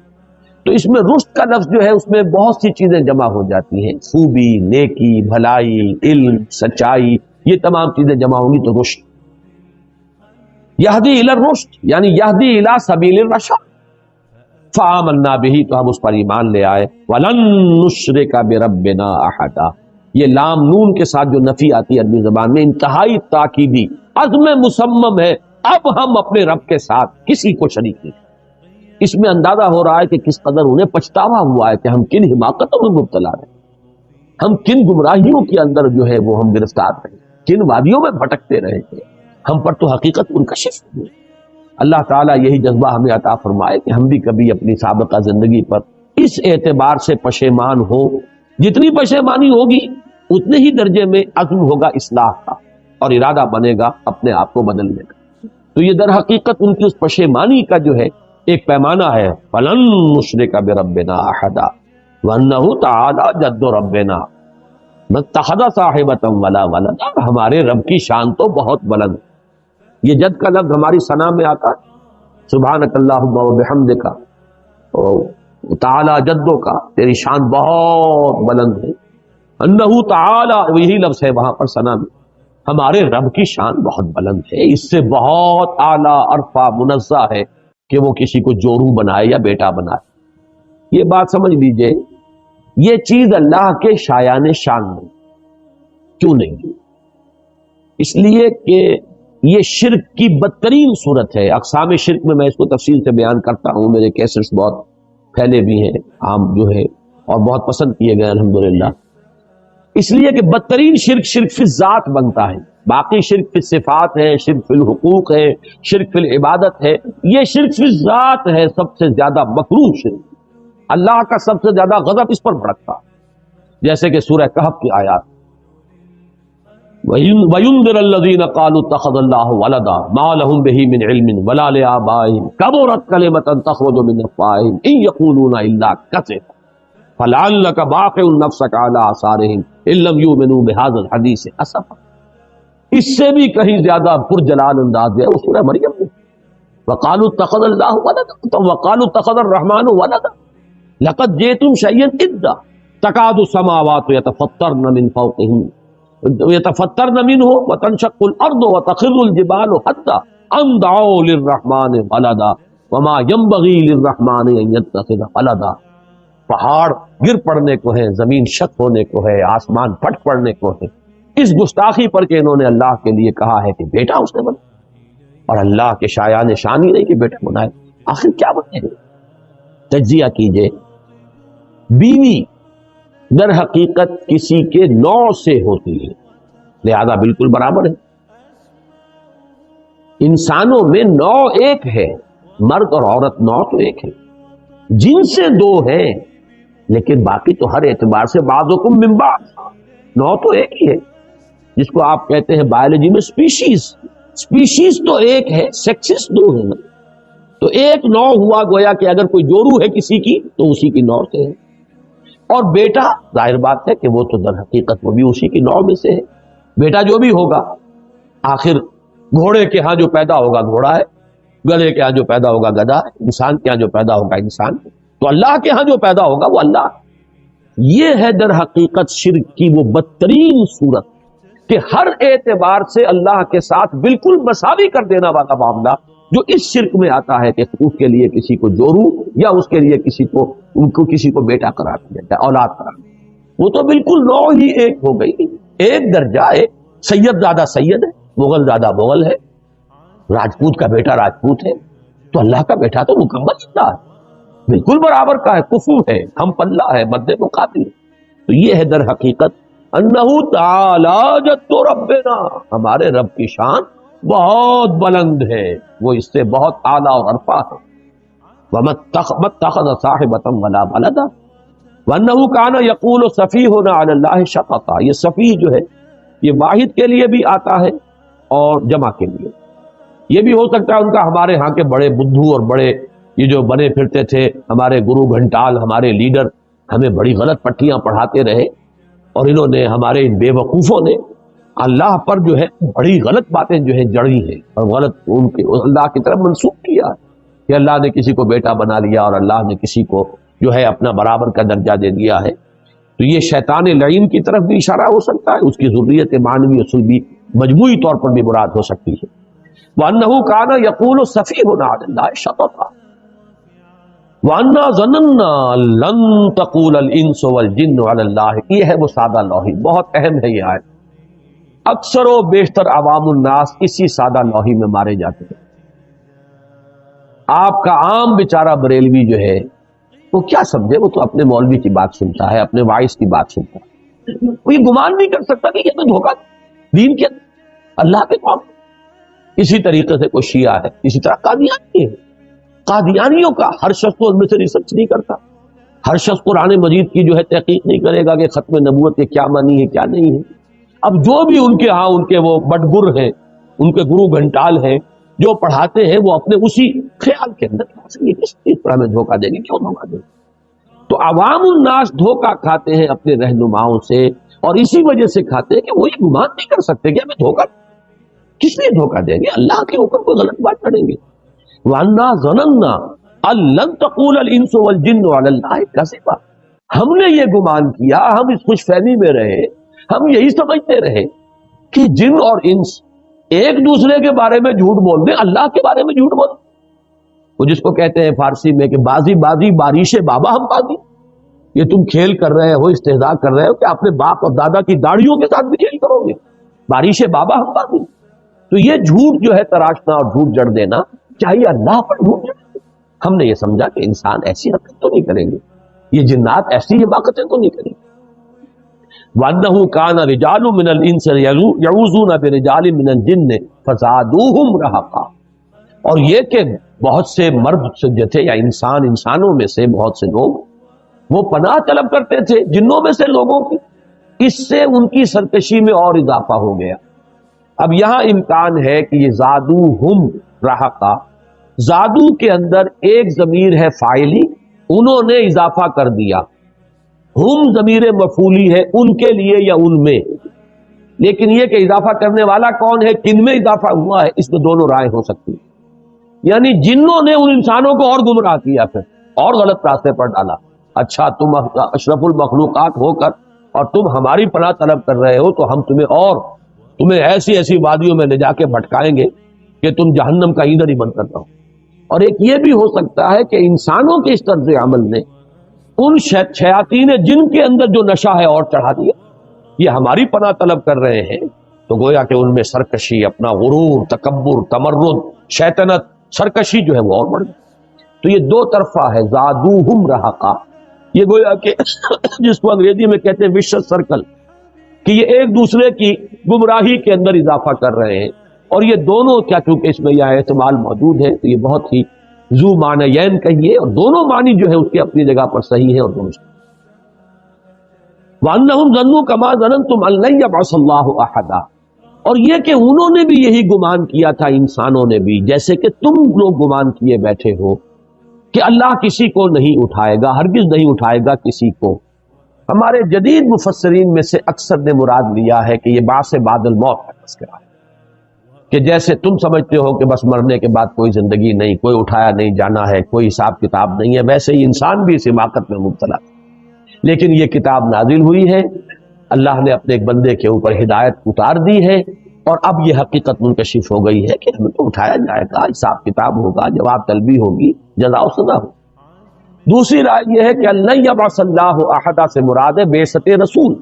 تو اس میں رشد کا لفظ جو ہے اس میں بہت سی چیزیں جمع ہو جاتی ہیں، خوبی، نیکی، بھلائی، علم، سچائی، یہ تمام چیزیں جمع ہوں گی تو رشد۔ یہدی الی الرشد یعنی یہدی الی سبیل الرشاد، فآمنا بہ، تو ہم اس پر ایمان لے آئے، ولن نشرک بربنا احدا، یہ لام نون کے ساتھ جو نفی آتی ہے عربی زبان میں انتہائی تاکیدی، عزم مصمم ہے، اب ہم اپنے رب کے ساتھ کسی کو شریک نہیں۔ اس میں اندازہ ہو رہا ہے کہ کس قدر انہیں پچھتاوا ہوا ہے کہ ہم کن حماقتوں میں مبتلا رہے، ہم کن گمراہیوں کے اندر جو ہے وہ ہم گرفتار رہے، کن وادیوں میں بھٹکتے رہے تھے، ہم پر تو حقیقت منکشف ہوئی۔ اللہ تعالیٰ یہی جذبہ ہمیں عطا فرمائے کہ ہم بھی کبھی اپنی سابقہ زندگی پر اس اعتبار سے پشیمان ہو، جتنی پشیمانی ہوگی اتنے ہی درجے میں عزم ہوگا اصلاح کا اور ارادہ بنے گا اپنے آپ کو بدلنے کا۔ تو یہ در حقیقت ان کی اس پشیمانی کا جو ہے ایک پیمانہ ہے، فلن نشرک بربنا احدا وانہ تعالی جد ربنا ما اتخذ صاحبۃ ولا ولدا، ہمارے رب کی شان تو بہت بلند ہے۔ یہ جد کا لفظ ہماری ثنا میں آتا ہے، سبحانک اللہم وبحمدک، تعالی جدوں کا، تیری شان بہت بلند ہے، انہ تعالی وہی لفظ ہے وہاں پر ثنا میں، ہمارے رب کی شان بہت بلند ہے، اس سے بہت اعلیٰ عرفہ منزہ ہے کہ وہ کسی کو جورو بنائے یا بیٹا بنائے۔ یہ بات سمجھ لیجئے، یہ چیز اللہ کے شایان شان نہیں۔ کیوں نہیں؟ اس لیے کہ یہ شرک کی بدترین صورت ہے۔ اقسام شرک میں اس کو تفصیل سے بیان کرتا ہوں، میرے کیسٹس بہت پھیلے بھی ہیں، عام جو ہے، اور بہت پسند کیے گئے الحمدللہ۔ اس لیے کہ بدترین شرک شرک فی الذات بنتا ہے، باقی شرک فی الصفات ہے، شرک فی الحقوق ہے، شرک فی العبادت ہے، یہ شرک فی الذات ہے، سب سے زیادہ مکروہ شرک، اللہ کا سب سے زیادہ غضب اس پر بھڑکتا، جیسے کہ سورہ کہف کی آیات، وَيُنذِرَ الَّذِينَ قَالُوا اتَّخَذَ اللَّهُ وَلَدًا مَا لَهُم بِهِ مِنْ عِلْمٍ وَلَا لِآبَائِهِمْ كَبُرَتْ كَلِمَةً تَخْرُجُ مِنْ أَفْوَاهِهِمْ إِنْ يَقُولُونَ إِلَّا كَذِبًا فَلَعَلَّكَ بَاخِعٌ نَفْسَكَ عَلَىٰ آثَارِهِمْ إِن لَّمْ يُؤْمِنُوا بِهَٰذَا الْحَدِيثِ أَسَفًا۔ اس سے بھی کہیں زیادہ پرجلال انداز ہے وہ سورہ مریم میں، وَقَالُوا اتَّخَذَ اللَّهُ وَلَدًا وَقَالُوا اتَّخَذَ الرَّحْمَٰنُ وَلَدًا لَقَدْ جِئْتُمْ شَيْئًا إِدًّا تَكَادُ السَّمَاوَاتُ يَتَفَطَّرْنَ مِنْ فَوْقِهِنَّ يتفطرن منه وتنشق الارض وتخر الجبال حتى ان دعوا للرحمن ولدا وما ينبغي للرحمن ان يتخذ ولدا۔ پہاڑ گر پڑنے کو ہے، زمین شق ہونے کو ہے، آسمان پھٹ پڑنے کو ہے، اس گستاخی پر کہ انہوں نے اللہ کے لیے کہا ہے کہ بیٹا اس نے بنا، اور اللہ کے شایان شان ہی نہیں کہ بیٹا بنائے، آخر کیا بنے گا؟ تجزیہ کیجئے، بیوی در حقیقت کسی کے نوع سے ہوتی ہے، لہذا بالکل برابر ہے۔ انسانوں میں نوع ایک ہے، مرد اور عورت نوع تو ایک ہے، جن سے دو ہیں لیکن باقی تو ہر اعتبار سے بعضکم من بعض، نوع تو ایک ہی ہے، جس کو آپ کہتے ہیں بایولوجی میں سپیشیز تو ایک ہے، سیکسز دو ہیں نا، تو ایک نوع ہوا، گویا کہ اگر کوئی جورو ہے کسی کی تو اسی کی نوع سے ہے۔ اور بیٹا ظاہر بات ہے کہ وہ تو در حقیقت وہ بھی اسی کی نوع میں سے ہے، بیٹا جو بھی ہوگا آخر گھوڑے کے ہاں جو پیدا ہوگا گھوڑا ہے، گدھے کے ہاں جو پیدا ہوگا گدھا ہے، انسان کے ہاں جو پیدا ہوگا انسان ہے، تو اللہ کے ہاں جو پیدا ہوگا وہ اللہ ہے۔ یہ ہے در حقیقت شرک کی وہ بدترین صورت کہ ہر اعتبار سے اللہ کے ساتھ بالکل مساوی کر دینا والا معاملہ جو اس شرک میں آتا ہے کہ اس کے لیے کسی کو جورو یا اس کے لیے کسی کو بیٹا قرار دیا جائے، اولاد قرار دیا، وہ تو بالکل نوع ہی ایک ہو گئی، ایک درجہ، ایک سید زیادہ سید ہے، مغل زیادہ مغل ہے، راجپوت کا بیٹا راجپوت ہے، تو اللہ کا بیٹا تو مکمل اللہ ہے، بالکل برابر کا ہے، کفو ہے، ہم پلہ ہے، مد مقابل۔ تو یہ ہے در حقیقت انہ تعالی جد ربنا، ہمارے رب کی شان بہت بلند ہے، وہ اس سے بہت اعلیٰ اور عرفہ ہے۔ وَمَا اتَّخَذَ صَاحِبَةً وَلَا وَلَدًا وَأَنَّهُ كَانَ يَقُولُ سَفِيهُنَا عَلَى اللَّهِ شَطَطًا، یہ سفیہ جو ہے یہ واحد کے لیے بھی آتا ہے اور جمع کے لیے، یہ بھی ہو سکتا ہے ان کا ہمارے ہاں کے بڑے بدھو اور بڑے یہ جو بنے پھرتے تھے ہمارے گرو گھنٹال، ہمارے لیڈر ہمیں بڑی غلط پٹیاں پڑھاتے رہے، اور انہوں نے ہمارے ان بے وقوفوں نے اللہ پر جو ہے بڑی غلط باتیں جو ہے جڑی ہیں اور غلط ان کے اللہ کی طرف منسوخ کیا کہ اللہ نے کسی کو بیٹا بنا لیا اور اللہ نے کسی کو جو ہے اپنا برابر کا درجہ دے دیا ہے۔ تو یہ شیطان لعین کی طرف بھی اشارہ ہو سکتا ہے، اس کی ذریت معنوی اصول بھی مجموعی طور پر بھی مراد ہو سکتی ہے۔ وَأَنَّهُ كَانَ يَقُولُ سَفِيهُنَا عَلَى اللَّهِ شَطَطًا وَأَنَّا ظَنَنَّا لَن تَقُولَ الْإِنسُ وَالْجِنُّ عَلَى اللَّهِ، یہ ہے وہ سادہ لوحی، بہت اہم ہے یہ آیت۔ اکثر و بیشتر عوام الناس اسی سادہ لوحی میں مارے جاتے ہیں۔ آپ کا عام بیچارہ بریلوی جو ہے وہ کیا سمجھے، وہ تو اپنے مولوی کی بات سنتا ہے، اپنے وائس کی بات سنتا ہے، وہ یہ گمان نہیں کر سکتا کہ یہ تو دھوکہ دین کے اللہ کے قوم۔ اسی طریقے سے کوئی شیعہ ہے، اسی طرح قادیانی ہے، قادیانیوں کا ہر شخص تو ان میں سے ریسرچ نہیں کرتا، ہر شخص قرآن مجید کی جو ہے تحقیق نہیں کرے گا کہ ختم نبوت کے کیا معنی ہے کیا نہیں ہے۔ اب جو بھی ان کے ہاں ان کے وہ بٹگر ہیں، ان کے گرو گھنٹال ہیں، جو پڑھاتے ہیں وہ اپنے اسی خیال کے اندر یہ کس چیز پر ہمیں دھوکہ دیں گے، کیوں دھوکہ دیں گے؟ تو عوام الناس دھوکہ کھاتے ہیں اپنے رہنماؤں سے، اور اسی وجہ سے کھاتے ہیں کہ وہ یہ گمان نہیں کر سکتے کہ ہمیں دھوکہ کس لیے دھوکہ دیں گے، اللہ کے اوپر کوئی غلط بات کریں گے۔ وَأَنَّا ظَنَنَّا أَن لَّن تَقُولَ الْإِنسُ وَالْجِنُّ عَلَى اللَّهِ كَذِبًا، ہم نے یہ گمان کیا، ہم اس خوش فہمی میں رہے، ہم یہی سمجھتے رہے کہ جن اور انس ایک دوسرے کے بارے میں جھوٹ بول دیں، اللہ کے بارے میں جھوٹ بول دیں، وہ جس کو کہتے ہیں فارسی میں کہ بازی بازی بارش بابا ہم بازی، یہ تم کھیل کر رہے ہو، استہزاء کر رہے ہو کہ اپنے باپ اور دادا کی داڑھیوں کے ساتھ بھی کھیل کرو گے، بارش بابا ہم بازی۔ تو یہ جھوٹ جو ہے تراشنا اور جھوٹ جڑ دینا چاہیے اللہ پر جھوٹ جڑ دیں۔ ہم نے یہ سمجھا کہ انسان ایسی حرکت تو نہیں کریں گے، یہ جنات ایسی حماقتیں تو نہیں کریں گے۔ وَأَنَّهُ كَانَ رِجَالٌ مِّنَ الْإِنسِ يَعُوذُونَ بِرِجَالٍ مِّنَ الْجِنِّ فَزَادُوهُمْ رَهَقًا، اور یہ کہ بہت سے مرد جو تھے یا انسانوں میں سے بہت سے لوگ وہ پناہ طلب کرتے تھے جنوں میں سے لوگوں کی، اس سے ان کی سرکشی میں اور اضافہ ہو گیا۔ اب یہاں امکان ہے کہ یہ زادوہم رہقا، زادو کے اندر ایک ضمیر ہے فاعلی، انہوں نے اضافہ کر دیا، ہم ضمیر مفعولی ہے ان کے لیے یا ان میں، لیکن یہ کہ اضافہ کرنے والا کون ہے، کن میں اضافہ ہوا ہے، اس میں دونوں رائے ہو سکتی، یعنی جنوں نے ان انسانوں کو اور گمراہ کیا، پھر اور غلط راستے پر ڈالا۔ اچھا تم اشرف المخلوقات ہو کر اور تم ہماری پناہ طلب کر رہے ہو تو ہم تمہیں ایسی ایسی وادیوں میں لے جا کے بھٹکائیں گے کہ تم جہنم کا ایندھن ہی بن کر رہو۔ اور ایک یہ بھی ہو سکتا ہے کہ انسانوں کے اس طرز عمل نے ان شیاطین جن کے اندر جو نشہ ہے اور چڑھا دیا، یہ ہماری پناہ طلب کر رہے ہیں تو گویا کہ ان میں سرکشی، اپنا غرور، تکبر، تمرد، شیطنت، سرکشی جو ہے وہ اور بڑھ گئی۔ تو یہ دو طرفہ ہے، زادوہم رہقا، یہ گویا کہ جس کو انگریزی میں کہتے ہیں وشس سرکل، کہ یہ ایک دوسرے کی گمراہی کے اندر اضافہ کر رہے ہیں، اور یہ دونوں کیا چونکہ اس میں یہ احتمال موجود ہے تو یہ بہت ہی ذو معنیین کہیے، اور دونوں معنی جو ہے اس کی اپنی جگہ پر صحیح ہے اور درست۔ وَأَنَّهُمْ ظَنُّوا كَمَا ظَنَنْتُمْ أَن لَّن يَبْعَثَ اللَّهُ أَحَدًا، اور یہ کہ انہوں نے بھی یہی گمان کیا تھا، انسانوں نے بھی، جیسے کہ تم لوگ گمان کیے بیٹھے ہو کہ اللہ کسی کو نہیں اٹھائے گا، ہرگز نہیں اٹھائے گا کسی کو۔ ہمارے جدید مفسرین میں سے اکثر نے مراد لیا ہے کہ یہ بعث بعد الموت کا تذکرہ ہے، کہ جیسے تم سمجھتے ہو کہ بس مرنے کے بعد کوئی زندگی نہیں، کوئی اٹھایا نہیں جانا ہے، کوئی حساب کتاب نہیں ہے، ویسے ہی انسان بھی اس حماقت میں مبتلا ہے۔ لیکن یہ کتاب نازل ہوئی ہے، اللہ نے اپنے ایک بندے کے اوپر ہدایت اتار دی ہے، اور اب یہ حقیقت منکشف ہو گئی ہے کہ ہمیں تو اٹھایا جائے گا، حساب کتاب ہوگا، جواب طلبی ہوگی، جزا و سزا ہوگی۔ دوسری رائے یہ ہے کہ لن یبعث اللہ احد سے مراد ہے بعثت رسول،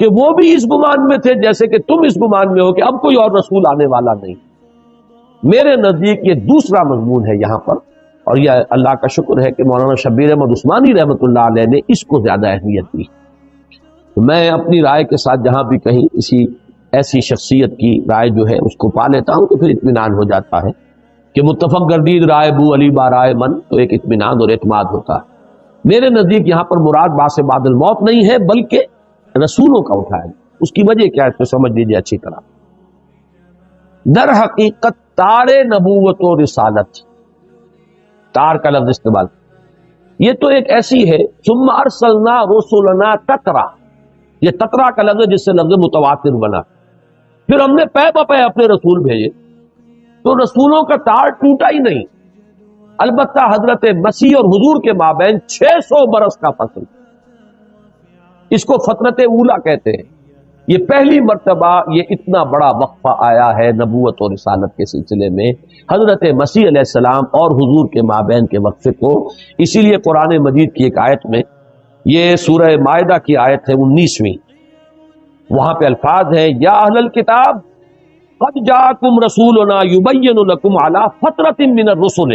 کہ وہ بھی اس گمان میں تھے جیسے کہ تم اس گمان میں ہو کہ اب کوئی اور رسول آنے والا نہیں۔ میرے نزدیک یہ دوسرا مضمون ہے یہاں پر، اور یہ اللہ کا شکر ہے کہ مولانا شبیر احمد عثمانی رحمۃ اللہ علیہ نے اس کو زیادہ اہمیت دی۔ تو میں اپنی رائے کے ساتھ جہاں بھی کہیں اسی ایسی شخصیت کی رائے جو ہے اس کو پا لیتا ہوں تو پھر اطمینان ہو جاتا ہے کہ متفق گردید رائے بو علی با رائے من، تو ایک اطمینان اور اعتماد ہوتا ہے۔ میرے نزدیک یہاں پر مراد بعث بعد الموت نہیں ہے، بلکہ رسولوں کا اٹھایا۔ اس کی وجہ کیا ہے تو سمجھ لیجیے اچھی طرح۔ در حقیقت تار نبوت و رسالت، تار کا لفظ استعمال، یہ تو ایک ایسی ہے ثم ارسلنا رسلنا تترا، یہ تترا کا لفظ جس سے لفظ متواتر بنا، پھر ہم نے پے بپے اپنے رسول بھیجے، تو رسولوں کا تار ٹوٹا ہی نہیں۔ البتہ حضرت مسیح اور حضور کے مابین 600 برس کا فصل، اس کو فترت اولا کہتے ہیں۔ یہ پہلی مرتبہ یہ اتنا بڑا وقفہ آیا ہے نبوت اور رسالت کے سلسلے میں، حضرت مسیح علیہ السلام اور حضور کے مابین کے وقفے کو۔ اسی لیے قرآن مجید کی ایک آیت میں، یہ سورہ مائدہ کی آیت ہے 19ویں، وہاں پہ الفاظ ہیں یا اہل الکتاب قد جاءکم رسولنا یبین لکم علی فترۃ من الرسل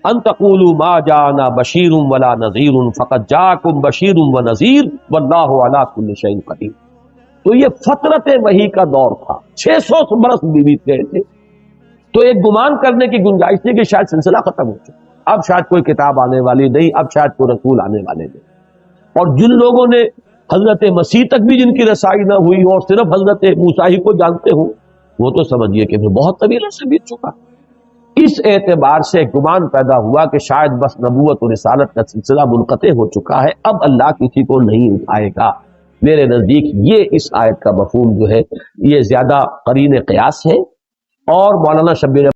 ان تقولوا ما جاءنا بشیر ولا نذیر فقد جاءکم بشیر ونذیر واللہ علی کل شیء قدیر۔ تو یہ فترت وحی کا دور تھا، 600 برس بیت گئے تھے، تو ایک گمان کرنے کی گنجائش تھی کہ شاید سلسلہ ختم ہو چکا، اب شاید کوئی کتاب آنے والی نہیں، اب شاید کوئی رسول آنے والے نہیں۔ اور جن لوگوں نے حضرت مسیح تک بھی جن کی رسائی نہ ہوئی اور صرف حضرت موسیٰ ہی کو جانتے ہوں، وہ تو سمجھیے کہ بہت طویل عرصہ بیت چکا۔ اس اعتبار سے گمان پیدا ہوا کہ شاید بس نبوت و رسالت کا سلسلہ منقطع ہو چکا ہے، اب اللہ کسی کو نہیں اٹھائے گا۔ میرے نزدیک یہ اس آیت کا مفہوم جو ہے یہ زیادہ قرین قیاس ہے، اور مولانا شبیر